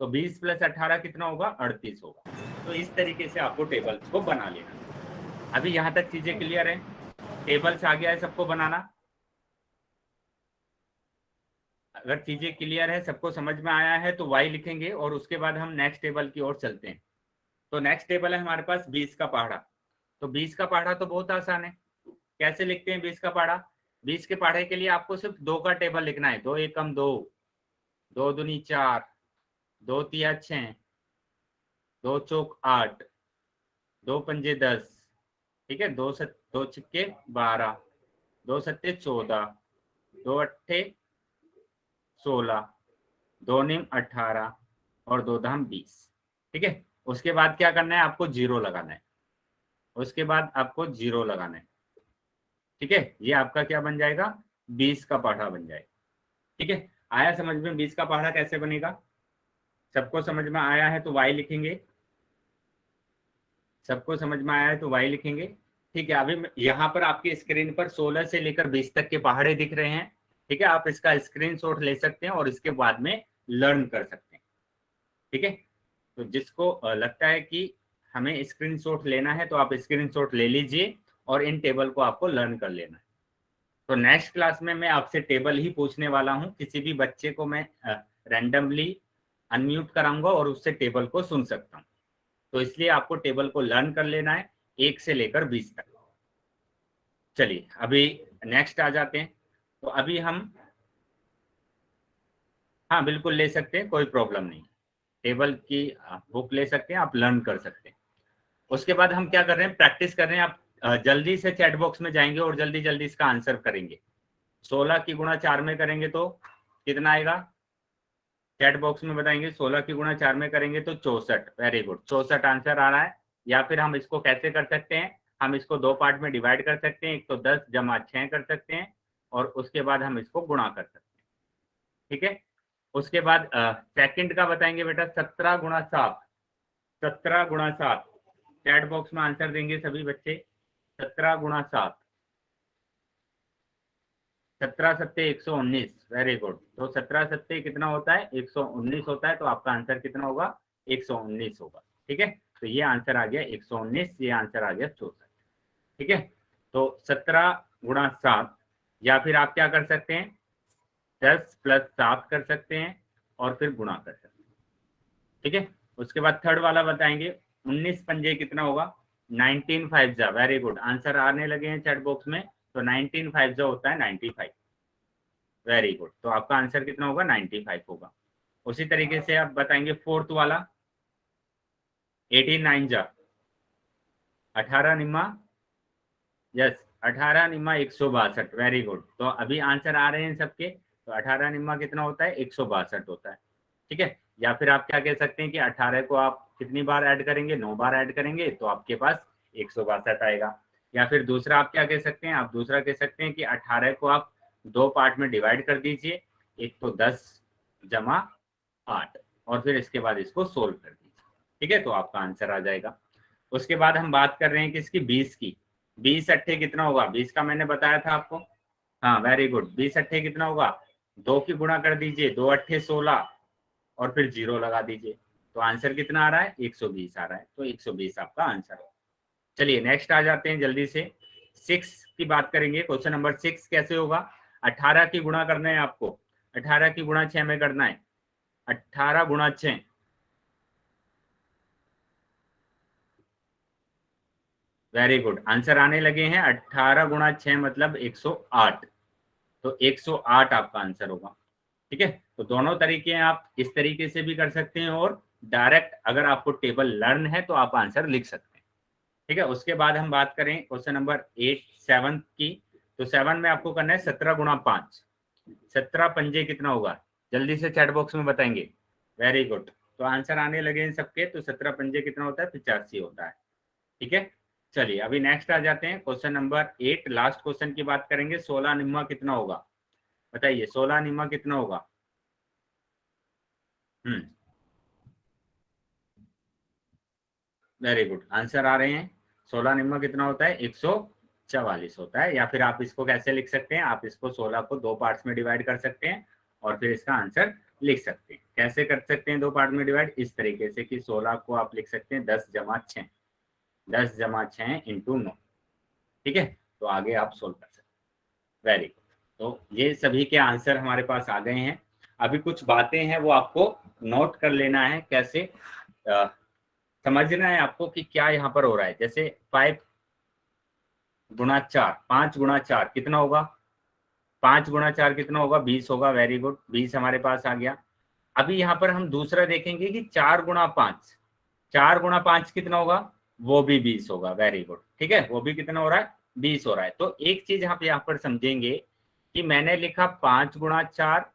तो 20 प्लस 18 कितना होगा, 38 होगा। तो इस तरीके से आपको टेबल्स को बना लेना है। अभी यहाँ तक चीजें क्लियर है? टेबल्स आ गया है सबको बनाना? अगर चीजें क्लियर है, सबको समझ में आया है तो वाई लिखेंगे और उसके बाद हम नेक्स्ट टेबल की ओर चलते हैं। तो नेक्स्ट टेबल है हमारे पास 20 का पहाड़ा। तो 20 का पहाड़ा तो बहुत आसान है। कैसे लिखते हैं 20 का पहाड़ा? 20 के पहाड़े के लिए आपको सिर्फ 2 का टेबल लिखना है। 2 एकम 2, 2 दूनी 4, 2 तिया 6, 2 चौक 8, 2 पंजे 10, ठीक है, 2 छिक्के 12, 2 सत्ते 14, 2 अट्ठे 16, 2 नीम 18 और 2 धाम 20। ठीक है, उसके बाद क्या करना है, आपको 0 लगाना है। उसके बाद आपको 0 लगाना है। ठीक है, ये आपका क्या बन जाएगा, 20 का पहाड़ा बन जाएगा। ठीक है, आया समझ में 20 का पहाड़ा कैसे बनेगा? सबको समझ में आया है तो वाई लिखेंगे। सबको समझ में आया है तो वाई लिखेंगे। ठीक है, अभी यहाँ पर आपकी स्क्रीन पर 16 से लेकर 20 तक के पहाड़े दिख रहे हैं। ठीक है, आप इसका स्क्रीनशॉट ले सकते हैं और इसके बाद में लर्न कर सकते हैं। ठीक है, तो जिसको लगता है कि हमें स्क्रीनशॉट लेना है तो आप स्क्रीनशॉट ले लीजिए और इन टेबल को आपको लर्न कर लेना है। तो नेक्स्ट क्लास में मैं आपसे टेबल ही पूछने वाला हूं। किसी भी बच्चे को मैं रैंडमली अनम्यूट कराऊंगा और उससे टेबल को सुन सकता हूं। तो इसलिए आपको टेबल को लर्न कर लेना है 1 से लेकर 20 तक। चलिए अभी नेक्स्ट आ जाते हैं। तो अभी हम, हाँ बिल्कुल ले सकते हैं, कोई प्रॉब्लम नहीं। टेबल की बुक ले सकते हैं, आप लर्न कर सकते हैं। उसके बाद हम क्या कर रहे हैं, प्रैक्टिस कर रहे हैं। आप जल्दी से चैट बॉक्स में जाएंगे और जल्दी जल्दी इसका आंसर करेंगे। 16 की गुणा 4 में करेंगे तो कितना आएगा, चैट बॉक्स में बताएंगे। 16 की गुणा 4 में करेंगे तो 64। वेरी गुड, 64 आंसर आ रहा है। या फिर हम इसको कैसे कर सकते हैं, हम इसको 2 पार्ट में डिवाइड कर सकते हैं। एक तो 10 जमा 6 कर सकते हैं और उसके बाद हम इसको गुणा कर सकते हैं। ठीक है, उसके बाद सेकंड का बताएंगे बेटा, 17 गुणा 7, 17 गुणा 7। चैट बॉक्स में आंसर देंगे सभी बच्चे। 17 गुणा 7, 17 सत्ते 119। वेरी गुड, तो 17 सत्ते कितना होता है, 119 होता है। तो आपका आंसर कितना होगा, 119 होगा। ठीक है, तो ये आंसर आ गया 119, ये आंसर आ गया 64। ठीक है, तो 17 गुणा 7, या फिर आप क्या कर सकते हैं, 10 प्लस 7 कर सकते हैं और फिर गुणा कर सकते हैं। ठीक है, उसके बाद थर्ड वाला बताएंगे, 19 पंजे कितना होगा, 19 5 जा। वेरी गुड, आंसर आने लगे हैं चैट बॉक्स में। तो 19 5 जा होता है 95। वेरी गुड, तो आपका आंसर कितना होगा, 95 होगा। उसी तरीके से आप बताएंगे फोर्थ वाला, 18 9 जा 18 निम्मा, यस 18 निम्मा 162। वेरी गुड, तो अभी आंसर आ रहे हैं सबके। तो 18 निम्मा कितना होता है, 162 होता है। ठीक है, या फिर आप क्या कह सकते हैं कि 18 को आप कितनी बार ऐड करेंगे, 9 बार ऐड करेंगे तो आपके पास 162 आएगा। या फिर दूसरा आप क्या कह सकते हैं, आप दूसरा कह सकते हैं कि 18 को आप 2 पार्ट में डिवाइड कर दीजिए। एक तो 10 जमा 8 और फिर इसके बाद इसको सोल्व कर दीजिए। ठीक है, तो आपका आंसर आ जाएगा। उसके बाद हम बात कर रहे हैं किसकी, 20 की। 20 अट्ठे कितना होगा, 20 का मैंने बताया था आपको। हाँ वेरी गुड, 20 अट्ठे कितना होगा, 2 की गुणा कर दीजिए, 2 अट्ठे 16 और फिर 0 लगा दीजिए, तो आंसर कितना आ रहा है, 120 आ रहा है। तो 120 आपका आंसर है। चलिए नेक्स्ट आ जाते हैं जल्दी से, 6 की बात करेंगे। क्वेश्चन नंबर 6 कैसे होगा, 18 की गुणा करना है आपको, 18 की गुणा 6 में करना है, 18 गुणा 6, वेरी गुड, आंसर आने लगे हैं। 18 गुणा 6 मतलब 108, तो 108 आपका आंसर होगा। ठीक है, तो दोनों तरीके हैं, आप इस तरीके से भी कर सकते हैं और डायरेक्ट अगर आपको टेबल लर्न है तो आप आंसर लिख सकते हैं। ठीक है, उसके बाद हम बात करें क्वेश्चन नंबर 8 7 की। तो 7 में आपको करना है 17 गुणा 5, 17 पंजे कितना होगा, जल्दी से चैट बॉक्स में बताएंगे। वेरी गुड, तो आंसर आने लगे इन सबके। तो 17 पंजे कितना होता है, 85 होता है। ठीक है, चलिए अभी नेक्स्ट आ जाते हैं क्वेश्चन नंबर 8, लास्ट क्वेश्चन की बात करेंगे। 16 निम्मा कितना होगा, बताइए 16 निम्मा कितना होगा। वेरी गुड, आंसर आ रहे हैं। 16 निम्मा कितना होता है, 144 होता है। या फिर आप इसको कैसे लिख सकते हैं, आप इसको 16 को 2 पार्ट्स में डिवाइड कर सकते हैं और फिर इसका आंसर लिख सकते हैं। कैसे कर सकते हैं 2 पार्ट में डिवाइड, इस तरीके से कि 16 को आप लिख सकते हैं 10 जमा 6, 10 जमा 6 इंटू 9। ठीक है, तो आगे आप सोल्व कर सकते हैं। वेरी गुड, तो ये सभी के आंसर हमारे पास आ गए हैं। अभी कुछ बातें हैं वो आपको नोट कर लेना है, कैसे समझना है आपको कि क्या यहाँ पर हो रहा है। जैसे 5 गुणा 4, 5 गुणा 4 कितना होगा, 5 गुणा 4 कितना होगा, 20 होगा। वेरी गुड, 20 हमारे पास आ गया। अभी यहाँ पर हम दूसरा देखेंगे कि 4 गुणा 5, 4 गुणा 5 कितना होगा, वो भी 20 होगा। वेरी गुड, ठीक है, वो भी कितना हो रहा है, 20 हो रहा है। तो एक चीज आप यहाँ पर समझेंगे कि मैंने लिखा 5 गुणा 4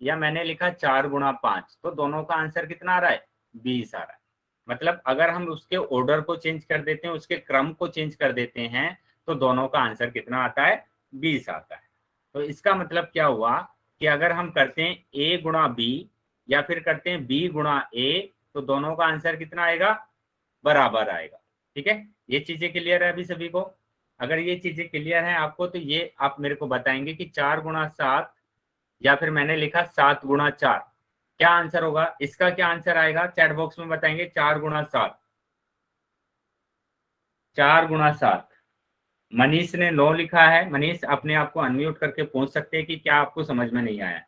या मैंने लिखा 4 गुणा 5, तो दोनों का आंसर कितना आ रहा है, 20 आ रहा है। मतलब अगर हम उसके ऑर्डर को चेंज कर देते हैं, उसके क्रम को चेंज कर देते हैं, तो दोनों का आंसर कितना आता है, 20 आता है। तो इसका मतलब क्या हुआ कि अगर हम करते हैं a गुणा बी या फिर करते हैं b गुणा a, तो दोनों का आंसर कितना आएगा, बराबर आएगा। ठीक है, ये चीजें क्लियर है अभी सभी को। अगर ये चीजें क्लियर है आपको, तो ये आप मेरे को बताएंगे कि 4 गुणा 7 या फिर मैंने लिखा 7 गुणा 4, क्या आंसर होगा, इसका क्या आंसर आएगा, चैट बॉक्स में बताएंगे। 4 गुणा 7, 4 गुणा 7। मनीष ने 9 लिखा है। मनीष अपने आप को अनम्यूट करके पूछ सकते हैं कि क्या आपको समझ में नहीं आया।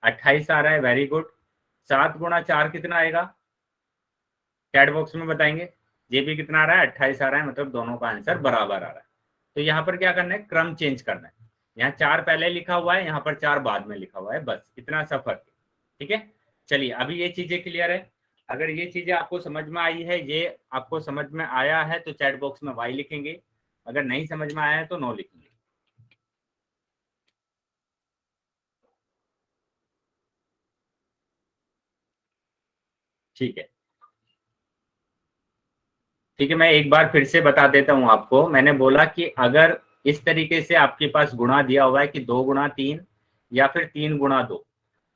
28 आ रहा है, वेरी गुड। 7 गुणा 4 कितना आएगा, चैट बॉक्स में बताएंगे। ये भी कितना आ रहा है, 28 आ रहा है, मतलब दोनों का आंसर बराबर आ रहा है। तो यहाँ पर क्या करना है, क्रम चेंज करना है। यहाँ 4 पहले लिखा हुआ है, यहाँ पर 4 बाद में लिखा हुआ है, बस इतना सा फर्क है। ठीक है, चलिए अभी ये चीजें क्लियर है। अगर ये चीजें आपको समझ में आई है, ये आपको समझ में आया है, तो चैट बॉक्स में वाई लिखेंगे। अगर नहीं समझ में आया है तो नो लिखेंगे। ठीक है, ठीक है, मैं एक बार फिर से बता देता हूं आपको। मैंने बोला कि अगर इस तरीके से आपके पास गुणा दिया हुआ है कि 2 गुणा 3 या फिर 3 गुणा 2,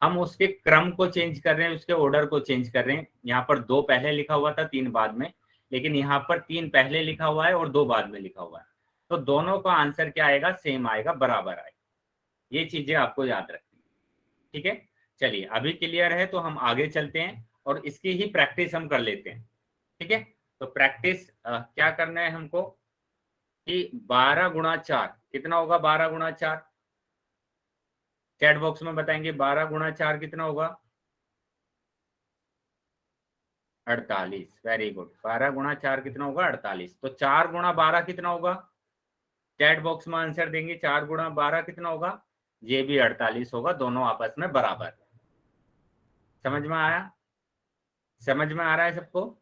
हम उसके क्रम को चेंज कर रहे हैं, उसके ऑर्डर को चेंज कर रहे हैं। यहाँ पर 2 पहले लिखा हुआ था, 3 बाद में, लेकिन यहाँ पर 3 पहले लिखा हुआ है और 2 बाद में लिखा हुआ है, तो दोनों का आंसर क्या आएगा, सेम आएगा, बराबर आएगा। ये चीजें आपको याद रखनी है। ठीक है, चलिए अभी क्लियर है तो हम आगे चलते हैं और इसकी ही प्रैक्टिस हम कर लेते हैं। ठीक है, तो प्रैक्टिस क्या करना है हमको कि 12 गुणा 4 कितना होगा, 12 गुणा 4 चैट बॉक्स में बताएंगे। 12 गुणा 4 कितना होगा, 48। वेरी गुड, 12 गुणा 4 कितना होगा, 48। तो 4 गुणा 12 कितना होगा, चैट बॉक्स में आंसर देंगे। 4 गुणा 12 कितना होगा, ये भी 48 होगा, दोनों आपस में बराबर। समझ में आया, समझ में आ रहा है सबको।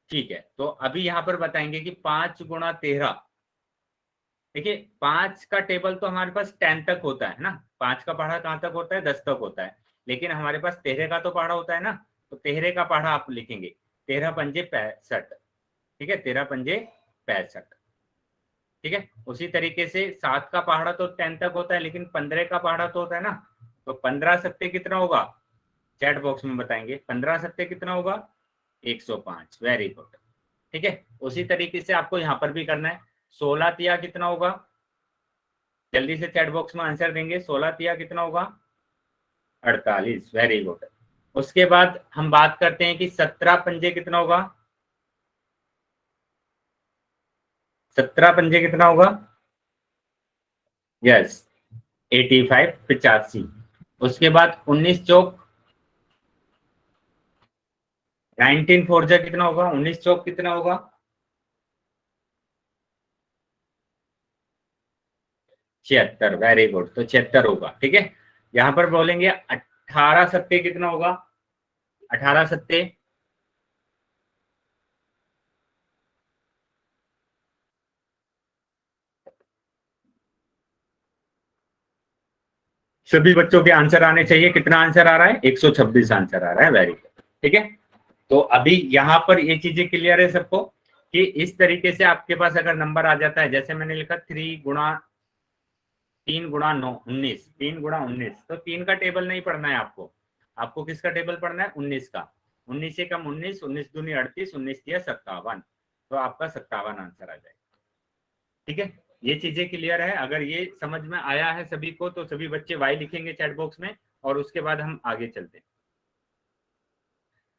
ठीक है, तो अभी यहाँ पर बताएंगे कि 5 गुणा 13। देखिए 5 का टेबल तो हमारे पास 10 तक होता है ना, 5 का पढ़ा कहाँ तक होता है, 10 तक होता है, लेकिन हमारे पास 13 का तो पढ़ा होता है ना, तो 13 का पढ़ा आप लिखेंगे 13 पंजे 65। ठीक है, 13 पंजे 65। ठीक है, उसी तरीके से 7 का पहाड़ा तो 10 तक होता है, लेकिन 15 का पहाड़ा तो होता है ना, तो 15 सत्ते कितना होगा, चैट बॉक्स में बताएंगे। 15 सत्ते कितना होगा, 105, वेरी गुड। ठीक है, उसी तरीके से आपको यहाँ पर भी करना है। 16 तिया कितना होगा, जल्दी से चैट बॉक्स में आंसर देंगे। 16 तिया कितना होगा, 48, वेरी गुड। उसके बाद हम बात करते हैं कि 17 पंजे कितना होगा, 17 पंजे कितना होगा, यस 85, 85। उसके बाद 19 चौक, 19 फोर जा कितना होगा, 19 चौक कितना होगा, 76, वेरी गुड। तो 76 होगा। ठीक है, यहां पर बोलेंगे 18 सत्ते कितना होगा, 18 सत्ते, सभी बच्चों के आंसर आने चाहिए। कितना आंसर आ रहा है, 126 आंसर आ रहा है, वेरी गुड। ठीक है, तो अभी यहाँ पर ये चीजें क्लियर है सबको कि इस तरीके से आपके पास अगर नंबर आ जाता है, जैसे मैंने लिखा 3 गुणा 3 गुणा 9, 19, 3 गुणा 19, तो 3 का टेबल नहीं पढ़ना है आपको। आपको किसका टेबल पढ़ना है, 19 का। 19 से कम 19, 19 दूनी 38, 19 दिया 57, तो आपका 57 आंसर आ जाएगा। ठीक है, ये चीजें क्लियर है। अगर ये समझ में आया है सभी को, तो सभी बच्चे वाई लिखेंगे चैट बॉक्स में, और उसके बाद हम आगे चलते हैं।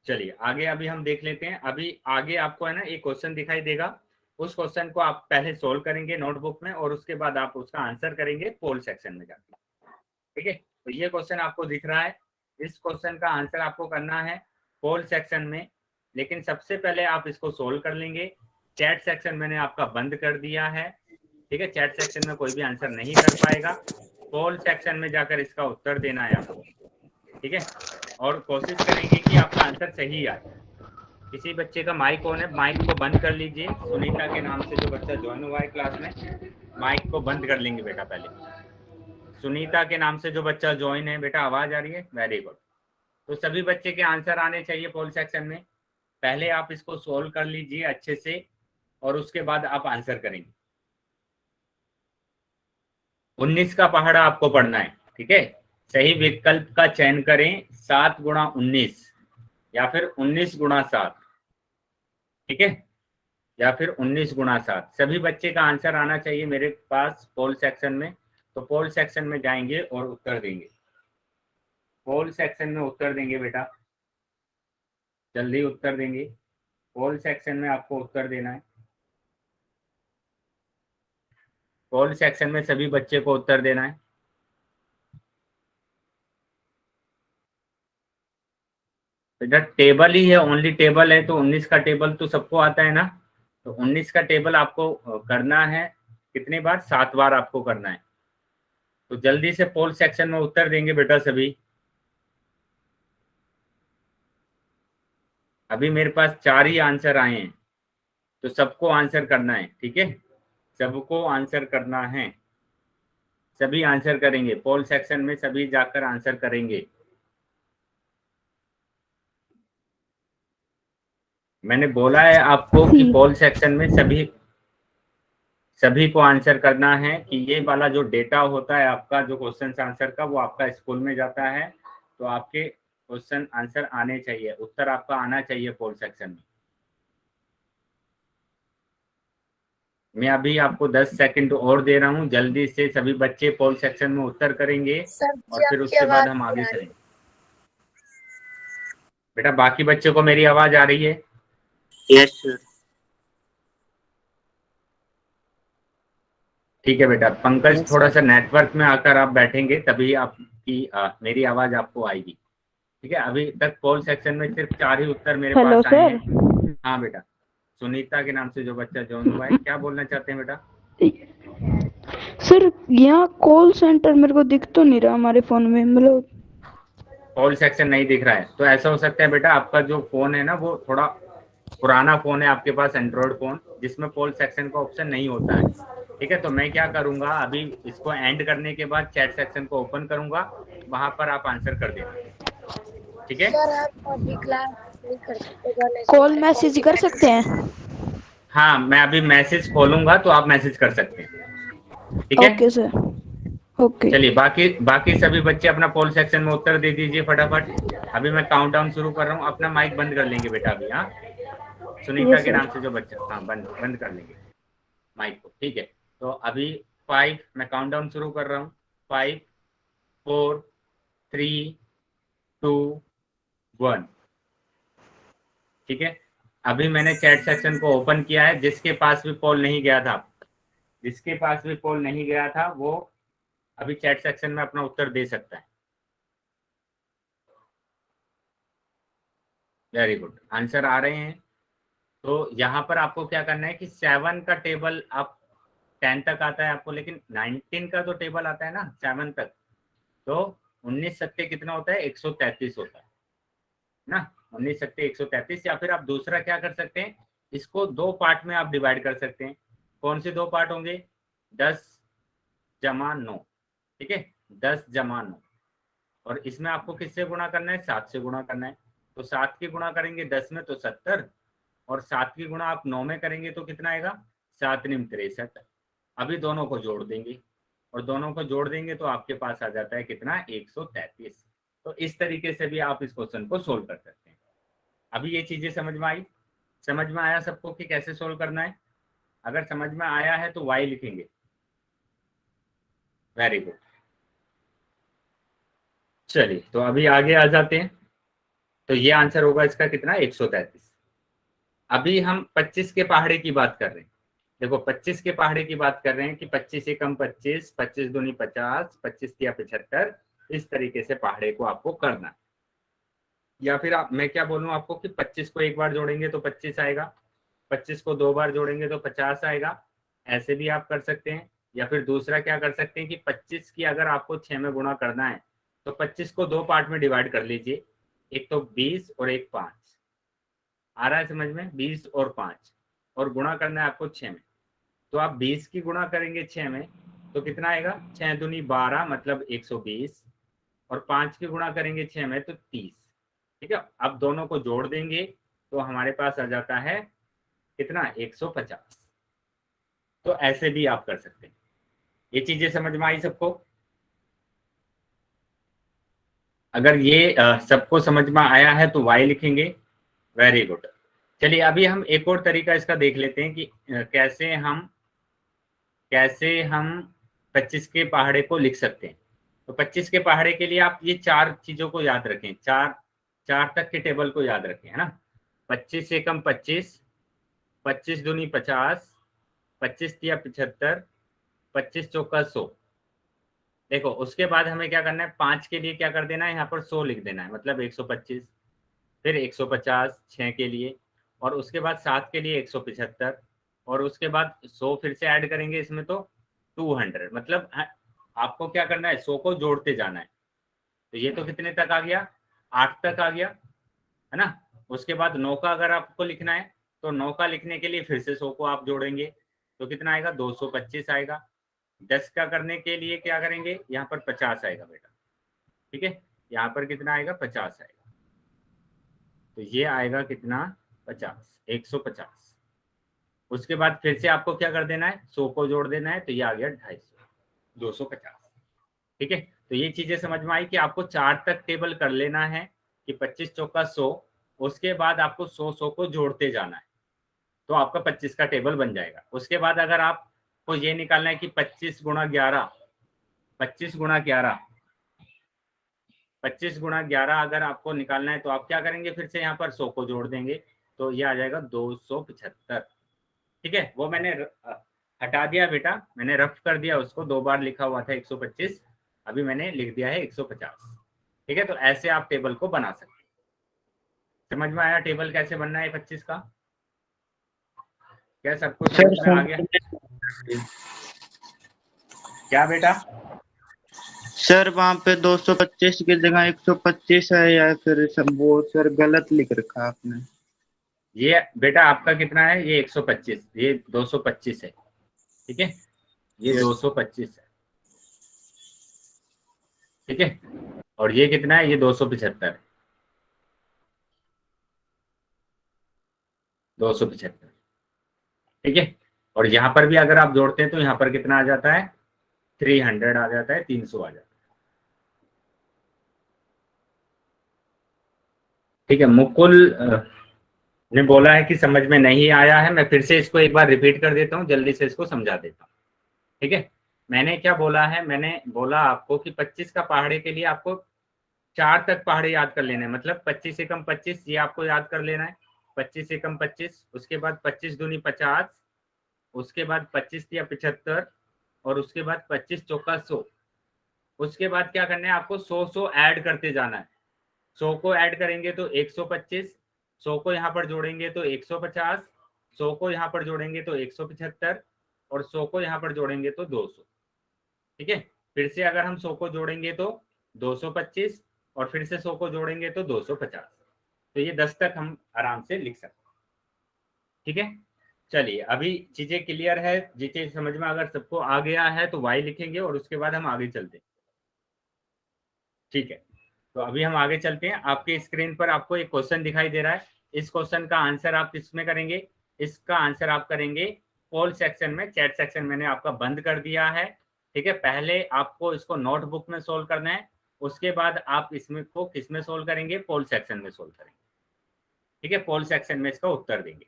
चलिए आगे अभी हम देख लेते हैं। अभी आगे आपको है ना एक क्वेश्चन दिखाई देगा, उस क्वेश्चन को आप पहले सोल्व करेंगे नोटबुक में, और उसके बाद आप उसका आंसर करेंगे पोल सेक्शन में जाकर। ठीक है, तो ये क्वेश्चन आपको दिख रहा है, इस क्वेश्चन का आंसर आपको करना है पोल सेक्शन में। लेकिन सबसे पहले आप इसको सोल्व कर लेंगे। चैट सेक्शन मैंने आपका बंद कर दिया है। ठीक है, चैट सेक्शन में कोई भी आंसर नहीं कर पाएगा, पोल सेक्शन में जाकर इसका उत्तर देना है आपको। ठीक है, और कोशिश करेंगे कि आपका आंसर सही आए। किसी बच्चे का माइक ऑन है, माइक को बंद कर लीजिए। सुनीता के नाम से जो बच्चा ज्वाइन हुआ है क्लास में, माइक को बंद कर लेंगे बेटा पहले। सुनीता के नाम से जो बच्चा ज्वाइन है, बेटा आवाज आ रही है, वेरी गुड। तो सभी बच्चे के आंसर आने चाहिए पोल सेक्शन में। पहले आप इसको सोल्व कर लीजिए अच्छे से, और उसके बाद आप आंसर करेंगे। 19 का पहाड़ा आपको पढ़ना है। ठीक है, सही विकल्प का चयन करें, 7 गुणा 19 या फिर 19 गुणा 7। ठीक है, या फिर 19 गुणा 7। सभी बच्चे का आंसर आना चाहिए मेरे पास पोल सेक्शन में। तो पोल सेक्शन में जाएंगे और उत्तर देंगे। पोल सेक्शन में उत्तर देंगे बेटा, जल्दी उत्तर देंगे। पोल सेक्शन में आपको उत्तर देना है। पोल सेक्शन में सभी बच्चे को उत्तर देना है। बेटा टेबल ही है, ओनली टेबल है, तो 19 का टेबल तो सबको आता है ना। तो 19 का टेबल आपको करना है कितनी बार, 7 बार आपको करना है। तो जल्दी से पोल सेक्शन में उत्तर देंगे बेटा सभी। अभी मेरे पास 4 ही आंसर आए हैं, तो सबको आंसर करना है। ठीक है, सबको आंसर करना है, सभी आंसर करेंगे। पोल सेक्शन में सभी जाकर आंसर करेंगे। मैंने बोला है आपको कि पोल सेक्शन में सभी को आंसर करना है, कि ये वाला जो डेटा होता है आपका, जो क्वेश्चन आंसर का, वो आपका स्कूल में जाता है। तो आपके क्वेश्चन आंसर आने चाहिए, उत्तर आपका आना चाहिए पोल सेक्शन में। मैं अभी आपको 10 सेकंड और दे रहा हूँ, जल्दी से सभी बच्चे पोल सेक्शन में उत्तर करेंगे, और फिर उसके बाद हम आगे चलेंगे। बेटा बाकी बच्चों को मेरी आवाज आ रही है? Yes sir. ठीक है बेटा। पंकज थोड़ा सा नेटवर्क में आकर आप बैठेंगे, तभी आपकी मेरी आवाज आपको आएगी। ठीक है, अभी तक पोल सेक्शन में सिर्फ 4 ही उत्तर मेरे पास आए हैं। हाँ बेटा, सुनीता के नाम से जो बच्चा ज्वाइन हुआ है, क्या बोलना चाहते हैं बेटा? सर यहाँ कॉल सेंटर मेरे को दिख तो नहीं रहा हमारे फोन में, मतलब कॉल सेक्शन नहीं दिख रहा है। तो ऐसा हो सकता है बेटा, आपका जो फोन है ना वो थोड़ा पुराना फोन है आपके पास, एंड्रॉइड फोन, जिसमें कॉल सेक्शन का ऑप्शन नहीं होता है। ठीक है, तो मैं क्या करूंगा, अभी इसको एंड करने के बाद चैट सेक्शन को ओपन करूंगा, वहां पर आप आंसर कर देना। ठीक है, कॉल मैसेज कर सकते हैं? हाँ मैं अभी मैसेज खोलूंगा तो आप मैसेज कर सकते हैं। ठीक है, ओके सर। ओके चलिए बाकी बाकी सभी बच्चे अपना पोल सेक्शन में उत्तर दे दीजिए फटाफट। अभी मैं काउंटडाउन शुरू कर रहा हूँ। अपना माइक बंद कर लेंगे बेटा अभी। हाँ, सुनीता यस के सर। नाम से जो बच्चा, हाँ बंद बंद कर लेंगे माइक को, ठीक है। तो अभी 5, मैं काउंटडाउन शुरू कर रहा हूँ। 5 4 3 2 1, ठीक है। अभी मैंने चैट सेक्शन को ओपन किया है। जिसके पास भी पोल नहीं गया था, जिसके पास भी पोल नहीं गया था वो अभी चैट सेक्शन में अपना उत्तर दे सकता है। वेरी गुड, आंसर आ रहे हैं। तो यहाँ पर आपको क्या करना है कि 7 का टेबल आप 10 तक आता है आपको, लेकिन 19 का तो टेबल आता है ना 7 तक। तो 19 सत्ते कितना होता है, 133 होता है ना। 19 सत्ते 133। या फिर आप दूसरा क्या कर सकते हैं, इसको 2 पार्ट में आप डिवाइड कर सकते हैं। कौन से 2 पार्ट होंगे, 10 जमा 9, ठीक है। 10 जमा 9, और इसमें आपको किससे गुणा करना है, 7 से गुणा करना है। तो 7 की गुणा करेंगे 10 में तो 70, और 7 की गुणा आप 9 में करेंगे तो कितना आएगा, 7 निम 63। अभी दोनों को जोड़ देंगे, और दोनों को जोड़ देंगे तो आपके पास आ जाता है कितना, 133। तो इस तरीके से भी आप इस क्वेश्चन को सोल्व कर सकते हैं। अभी ये चीजें समझ में आई, समझ में आया सबको कि कैसे सोल्व करना है। अगर समझ में आया है तो वाई लिखेंगे। Very good. चलिए तो अभी आगे आ जाते हैं। तो ये आंसर होगा इसका कितना, 133। अभी हम 25 के पहाड़े की बात कर रहे हैं। देखो 25 के पहाड़े की बात कर रहे हैं कि 25 एकम 25, 25 दूनी 50, 25 तिया 75। इस तरीके से पहाड़े को आपको करना है। या फिर आप, मैं क्या बोलूं आपको कि 25 को एक बार जोड़ेंगे तो 25 आएगा, 25 को 2 बार जोड़ेंगे तो 50 आएगा। ऐसे भी आप कर सकते हैं। या फिर दूसरा क्या कर सकते हैं कि 25 की अगर आपको 6 में गुणा करना है तो 25 को 2 पार्ट में डिवाइड कर लीजिए। एक तो 20 और एक 5। आ रहा है समझ में, 20 और 5, और गुणा करना है आपको 6 में। तो आप 20 की गुणा करेंगे 6 में तो कितना आएगा, 6 दूनी 12 मतलब 120, और 5 की गुणा करेंगे 6 में तो 30, ठीक है। अब दोनों को जोड़ देंगे तो हमारे पास आ जाता है कितना, 150। तो ऐसे भी आप कर सकते हैं। ये चीजें समझ में आई सबको। अगर ये सबको समझ में आया है तो वाई लिखेंगे। Very good. चलिए अभी हम एक और तरीका इसका देख लेते हैं कि कैसे हम 25 के पहाड़े को लिख सकते हैं। तो 25 के पहाड़े के लिए आप ये 4 चीजों को याद रखें, 4 तक के टेबल को याद रखें, है ना। 25 एकम 25, 25 दूनी 50, 25 तिया 75, 25 चौका 100। देखो उसके बाद हमें क्या करना है, 5 के लिए क्या कर देना है, यहाँ पर 100 लिख देना है, मतलब 125। फिर 150 6 के लिए, और उसके बाद 7 के लिए 175, और उसके बाद 100 फिर से ऐड करेंगे इसमें तो 200। मतलब आपको क्या करना है, 100 को जोड़ते जाना है। तो ये तो कितने तक आ गया, 8 तक आ गया, है ना। उसके बाद 9 का अगर आपको लिखना है तो 9 का लिखने के लिए फिर से 100 को आप जोड़ेंगे तो कितना आएगा, 225 आएगा। 10 का करने के लिए क्या करेंगे, यहाँ पर 50 आएगा बेटा, ठीक है। यहाँ पर कितना आएगा, 50 आएगा। तो ये आएगा कितना, 50, 150। उसके बाद फिर से आपको क्या कर देना है, 100 को जोड़ देना है तो ये आ गया 250, 250, ठीक है। तो ये चीजें समझ में आई कि आपको 4 तक टेबल कर लेना है कि 25 चौका 100। उसके बाद आपको 100 को जोड़ते जाना है तो आपका 25 का टेबल बन जाएगा। उसके बाद अगर आपको ये निकालना है कि 25 गुणा 11, 25 गुणा 11, 25 गुणा 11 अगर आपको निकालना है तो आप क्या करेंगे, फिर से यहाँ पर 100 को जोड़ देंगे तो ये आ जाएगा 275, ठीक है। वो मैंने हटा दिया बेटा, मैंने रफ कर दिया उसको, 2 बार लिखा हुआ था 125, अभी मैंने लिख दिया है 150, ठीक है। तो ऐसे आप टेबल को बना सकते हैं। समझ में आया टेबल कैसे बनना है 25 का, क्या सब कुछ समझ में आ गया, क्या बेटा। सर वहाँ पे 225 की जगह 125 है, या फिर सब वो सर गलत लिख रखा आपने। ये बेटा आपका कितना है, ये 125, ये 225 है, ठीक है। ये 225 है, ठीक है। और ये कितना है, ये 275 है, 275, ठीक है। और यहाँ पर भी अगर आप जोड़ते हैं तो यहाँ पर कितना आ जाता है, 300 आ जाता है, 300 आ जाता है। ठीक है, मुकुल ने बोला है कि समझ में नहीं आया है। मैं फिर से इसको एक बार रिपीट कर देता हूँ, जल्दी से इसको समझा देता हूँ। ठीक है, मैंने क्या बोला है, मैंने बोला आपको कि 25 का पहाड़े के लिए आपको 4 तक पहाड़े याद कर लेने हैं। मतलब 25 एकम 25 ये आपको याद कर लेना है। 25 एकम 25, उसके बाद 25 दूनी 50, उसके बाद 25 या 75, और उसके बाद 25 चौका 100। उसके बाद क्या करना है आपको, 100 ऐड करते जाना है। 100 को ऐड करेंगे तो 125, 100 को यहाँ पर जोड़ेंगे तो 150, 100 को यहाँ पर जोड़ेंगे तो 175, और 100 को यहाँ पर जोड़ेंगे तो 200। ठीक है, फिर से अगर हम 100 को जोड़ेंगे तो 225, और फिर से 100 को जोड़ेंगे तो 250। तो ये 10 तक हम आराम से लिख सकते हैं। ठीक है, चलिए अभी चीजें क्लियर है, चीजें समझ में अगर सबको आ गया है तो वाई लिखेंगे और उसके बाद हम आगे चलते हैं। ठीक है, तो अभी हम आगे चलते हैं। आपके स्क्रीन पर आपको एक क्वेश्चन दिखाई दे रहा है। इस क्वेश्चन का आंसर आप किसमें करेंगे, इसका आंसर आप करेंगे पोल सेक्शन में। चैट सेक्शन मैंने आपका बंद कर दिया है। ठीक है, पहले आपको इसको नोटबुक में सोल्व करना है, उसके बाद आप इसमें को किसमें सोल्व करेंगे, पोल सेक्शन में सोल्व करेंगे। ठीक है, पोल सेक्शन में इसका उत्तर देंगे।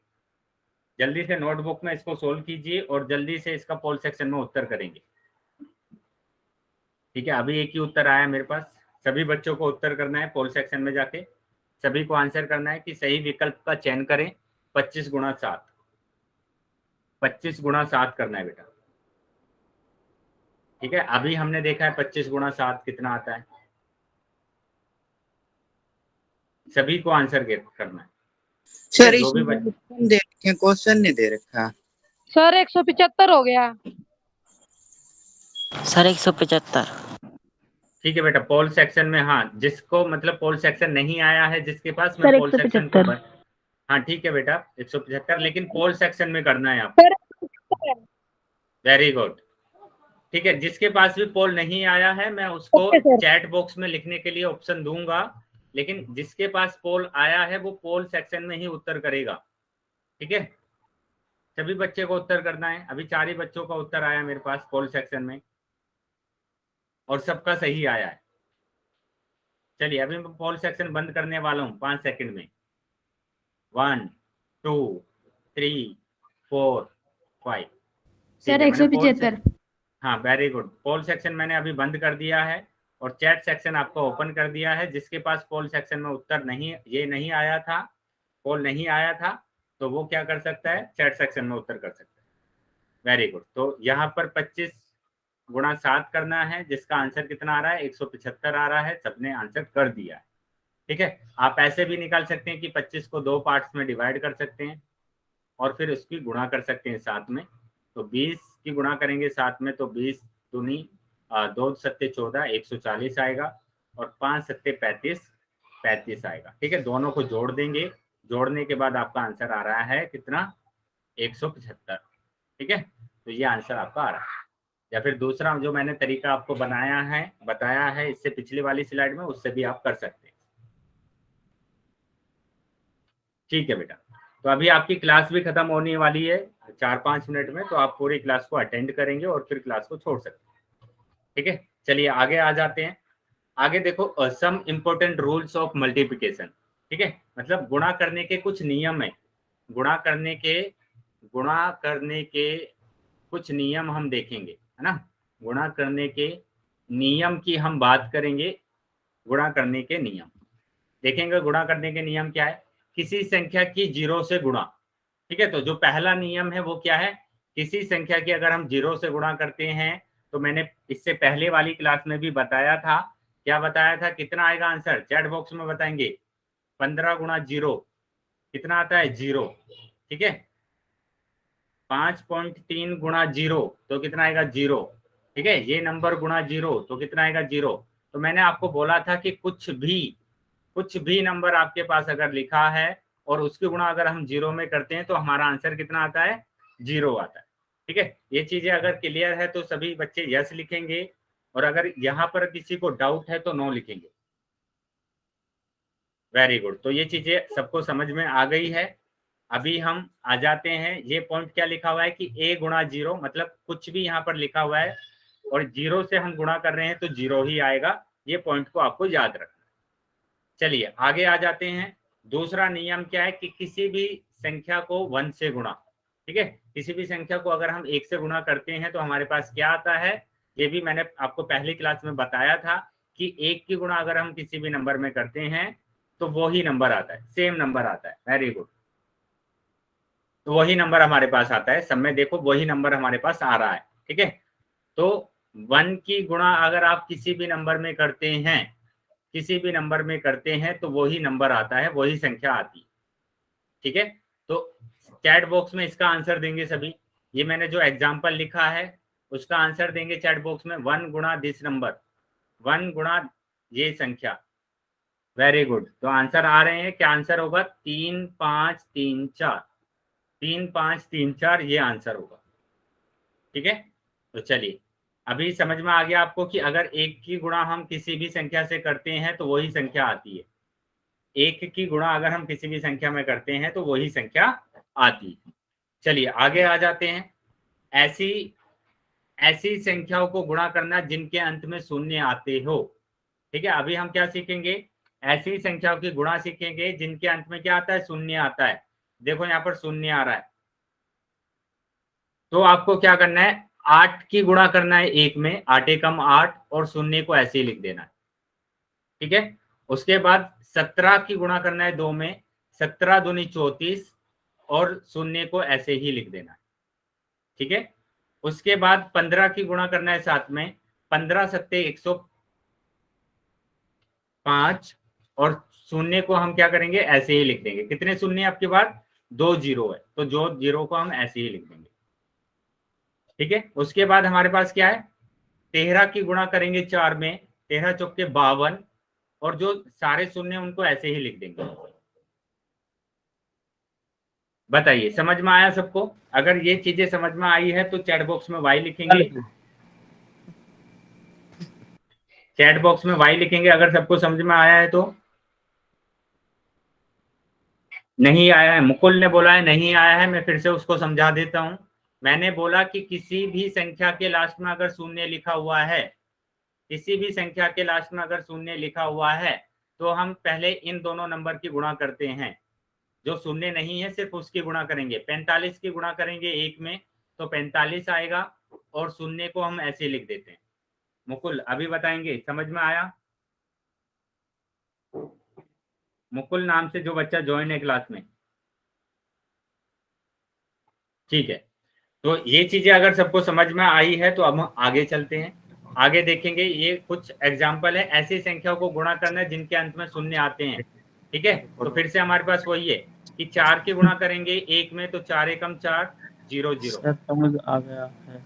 जल्दी से नोटबुक में इसको सोल्व कीजिए और जल्दी से इसका पोल सेक्शन में उत्तर करेंगे। ठीक है, अभी एक ही उत्तर आया मेरे पास। सभी बच्चों को उत्तर करना है पोल सेक्शन में जाके, सभी को आंसर करना है कि सही विकल्प का चयन करें। 25 गुणा 7, 25 गुणा 7 करना है बेटा। ठीक है, अभी हमने देखा है 25 गुणा 7 कितना आता है, सभी को आंसर करना है। सर जो भी इसमें दे रखे क्वेश्चन नहीं दे रखा सर 175 हो गया सर 175। ठीक है बेटा, पोल सेक्शन में, हाँ जिसको मतलब पोल सेक्शन नहीं आया है जिसके पास, मैं पोल सेक्शन को हाँ ठीक है बेटा 175, लेकिन पोल सेक्शन में करना है आपको। Very good. ठीक है, जिसके पास भी पोल नहीं आया है मैं उसको चैट बॉक्स में लिखने के लिए ऑप्शन दूंगा, लेकिन जिसके पास पोल आया है वो पोल सेक्शन में ही उत्तर करेगा। ठीक है, सभी बच्चे को उत्तर करना है। अभी 4 ही बच्चों का उत्तर आया मेरे पास पोल सेक्शन में, और सबका सही आया है। चलिए अभी मैं पोल सेक्शन बंद करने वाला हूँ 5 सेकंड में। 1 2 3 4 5। सर 175। हाँ वेरी गुड, पोल सेक्शन मैंने अभी बंद कर दिया है और चैट सेक्शन आपको ओपन कर दिया है। जिसके पास पोल सेक्शन में उत्तर नहीं, ये नहीं आया था, पोल नहीं आया था, तो वो क्या कर सकता है, चैट सेक्शन में उत्तर कर सकता है। वेरी गुड, तो यहाँ पर 25 गुणा 7 करना है, जिसका आंसर कितना आ रहा है, 175 आ रहा है। सबने आंसर कर दिया है। ठीक है, आप ऐसे भी निकाल सकते हैं कि 25 को 2 पार्ट्स में डिवाइड कर सकते हैं और फिर उसकी गुणा कर सकते हैं 7 में। तो 20 की गुणा करेंगे 7 में तो 20 दूनी 2 सत्ते 14, 140 आएगा, और 5 सत्ते 35, 35 आएगा। ठीक है, दोनों को जोड़ देंगे, जोड़ने के बाद आपका आंसर आ रहा है कितना, 175। ठीक है, तो ये आंसर आपका आ रहा है। या फिर दूसरा जो मैंने तरीका आपको बताया है इससे पिछली वाली स्लाइड में, उससे भी आप कर सकते हैं। ठीक है बेटा, तो अभी आपकी क्लास भी खत्म होने वाली है 4-5 मिनट में, तो आप पूरी क्लास को अटेंड करेंगे और फिर क्लास को छोड़ सकते हैं। ठीक है, चलिए आगे आ जाते हैं। आगे देखो, some important rules of multiplication. ठीक है, मतलब गुणा करने के कुछ नियम है, गुणा करने के कुछ नियम हम देखेंगे, है ना। गुणा करने के नियम की हम बात करेंगे। गुणा करने के नियम देखेंगे। गुणा करने के नियम क्या है, किसी संख्या की 0 से गुणा। ठीक है, तो जो पहला नियम है वो क्या है, किसी संख्या की अगर हम 0 से गुणा करते हैं, तो मैंने इससे पहले वाली क्लास में भी बताया था। क्या बताया था, कितना आएगा आंसर, चैट बॉक्स में बताएंगे। 15 गुणा 0 कितना आता है, 0। ठीक है, 5.3 गुणा 0 तो कितना आएगा, 0। ठीक है, ये नंबर गुणा 0 तो कितना आएगा, 0। तो मैंने आपको बोला था कि कुछ भी नंबर आपके पास अगर लिखा है और उसकी गुणा अगर हम 0 में करते हैं तो हमारा आंसर कितना आता है, 0 आता है। ठीक है, ये चीजें अगर क्लियर है तो सभी बच्चे यस लिखेंगे, और अगर यहाँ पर किसी को डाउट है तो नो लिखेंगे। वेरी गुड, तो ये चीजें सबको समझ में आ गई है। अभी हम आ जाते हैं, ये पॉइंट क्या लिखा हुआ है कि a गुणा 0, मतलब कुछ भी यहाँ पर लिखा हुआ है और 0 से हम गुणा कर रहे हैं तो 0 ही आएगा। ये पॉइंट को आपको याद रखना। चलिए आगे आ जाते हैं। दूसरा नियम क्या है कि किसी भी संख्या को 1 से गुणा, ठीक है, किसी भी संख्या को अगर हम 1 से गुणा करते हैं तो हमारे पास क्या आता है, ये भी मैंने आपको पहली क्लास में बताया था कि 1 की गुणा अगर हम किसी भी नंबर में करते हैं तो वही नंबर आता है, सेम नंबर आता है। वेरी गुड, तो वही नंबर हमारे पास आता है। सब में देखो वही नंबर हमारे पास आ रहा है, ठीक है। तो 1 की गुणा अगर आप किसी भी नंबर में करते हैं, किसी भी नंबर में करते हैं तो वही नंबर आता है, वही संख्या आती है, ठीक है। तो चैट बॉक्स में इसका आंसर देंगे सभी। ये मैंने जो एग्जांपल लिखा है उसका आंसर देंगे चैट बॉक्स में। 1 गुणा दिस नंबर, 1 गुणा ये संख्या। वेरी गुड, तो आंसर आ रहे हैं। क्या आंसर होगा? 3 5 3 4, 3 5 3 4 ये आंसर होगा, ठीक है। तो चलिए अभी समझ में आ गया आपको कि अगर 1 की गुणा हम किसी भी संख्या से करते हैं तो वही संख्या आती है। 1 की गुणा अगर हम किसी भी संख्या में करते हैं तो वही संख्या आती है। चलिए आगे आ जाते हैं। ऐसी संख्याओं को गुणा करना जिनके अंत में शून्य आते हो, ठीक है। अभी हम क्या सीखेंगे? ऐसी संख्याओं की गुणा सीखेंगे जिनके अंत में क्या आता है? शून्य आता है। देखो यहाँ पर शून्य आ रहा है, तो आपको क्या करना है? 8 की गुणा करना है 1 में, 8 एकम 8, और शून्य को ऐसे ही लिख देना है, ठीक है। उसके बाद 17 की गुणा करना है 2 में, 17 दूनी 34, और शून्य को ऐसे ही लिख देना है, ठीक है। उसके बाद 15 की गुणा करना है 7 में, 15 सत्ते 105, और शून्य को हम क्या करेंगे? ऐसे ही लिख देंगे। कितने शून्य आपके पास? 2 जीरो है, तो जो जीरो को हम ऐसे ही लिख देंगे, ठीक है। उसके बाद हमारे पास क्या है? 13 की गुणा करेंगे 4 में, 13 चौके 52, और जो सारे शून्य उनको ऐसे ही लिख देंगे। बताइए समझ में आया सबको? अगर ये चीजें समझ में आई है तो चैट बॉक्स में वाई लिखेंगे, चैट बॉक्स में वाई लिखेंगे अगर सबको समझ में आया है तो। नहीं आया है, मुकुल ने बोला है नहीं आया है। मैं फिर से उसको समझा देता हूं। मैंने बोला कि किसी भी संख्या के लास्ट में अगर शून्य लिखा हुआ है, किसी भी संख्या के लास्ट में अगर शून्य लिखा हुआ है तो हम पहले इन दोनों नंबर की गुणा करते हैं। जो शून्य नहीं है सिर्फ उसकी गुणा करेंगे। 45 की गुणा करेंगे 1 में तो 45 आएगा, और शून्य को हम ऐसे लिख देते हैं। मुकुल अभी बताएंगे, समझ में आया? मुकुल नाम से जो बच्चा ज्वाइन है क्लास में, ठीक है। तो ये चीजें अगर सबको समझ में आई है तो अब हम आगे चलते हैं। आगे देखेंगे, ये कुछ एग्जाम्पल है ऐसी संख्याओं को गुणा करना है जिनके अंत में शून्य आते हैं, ठीक है। तो फिर से हमारे पास वही है कि 4 की गुणा करेंगे 1 में तो 4 एकम 4, 0 0। समझ आ गया है,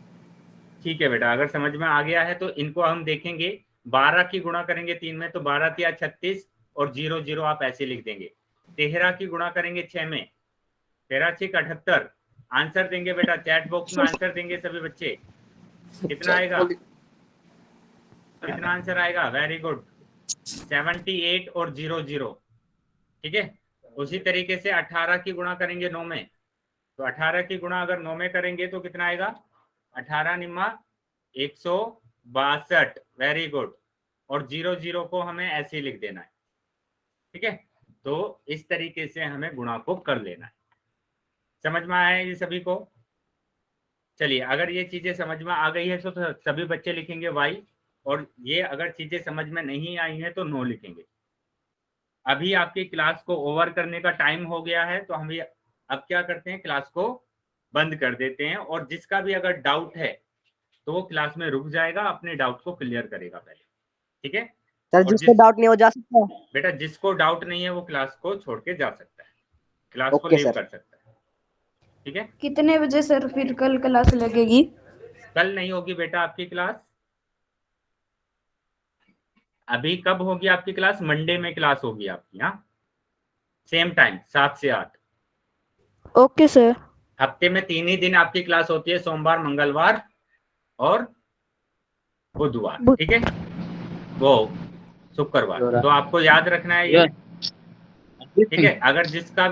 ठीक है बेटा, अगर समझ में आ गया है तो इनको हम देखेंगे। 12 की गुणा करेंगे 3 में तो 12 तिया 36, और 0 0 आप ऐसे लिख देंगे। 13 की गुणा करेंगे 6 में, 13 6 78। आंसर देंगे बेटा, चैट बॉक्स में आंसर देंगे सभी बच्चे। कितना आएगा? कितना आंसर आएगा? वेरी गुड, 78 और 0 0, ठीक है। उसी तरीके से 18 की गुणा करेंगे 9 में, तो 18 की गुणा अगर 9 में करेंगे तो कितना आएगा? 18 निम्मा 162। वेरी गुड, और 0 0 को हमें ऐसे ही लिख देना है, ठीक है। तो इस तरीके से हमें गुणा को कर लेना है। समझ में आया है ये सभी को? चलिए अगर ये चीजें समझ में आ गई है तो सभी बच्चे लिखेंगे वाई, और ये अगर चीजें समझ में नहीं आई हैं तो नो लिखेंगे। अभी आपकी क्लास को ओवर करने का टाइम हो गया है, तो हम अब क्या करते हैं, क्लास को बंद कर देते हैं। और जिसका भी अगर डाउट है तो वो क्लास में रुक जाएगा, अपने डाउट को क्लियर करेगा पहले, ठीक है। सर जिसको डाउट नहीं हो जा सकता है? बेटा जिसको डाउट नहीं है वो क्लास को छोड़ के जा सकता है, क्लास को ओके लीव सर। कर सकता है, ठीक है। कितने बजे सर फिर कल क्लास लगेगी? कल नहीं होगी बेटा आपकी क्लास। अभी कब होगी आपकी क्लास? मंडे में क्लास होगी आपकी, हाँ, सेम टाइम 7 से 8। Okay sir. हफ्ते में 3 ही दिन आपकी क्लास होती है, सोमवार मंगलवार और बुधवार, ठीक है, वो शुक्रवार। तो आपको याद रखना है ये, ठीक है। अगर जिसका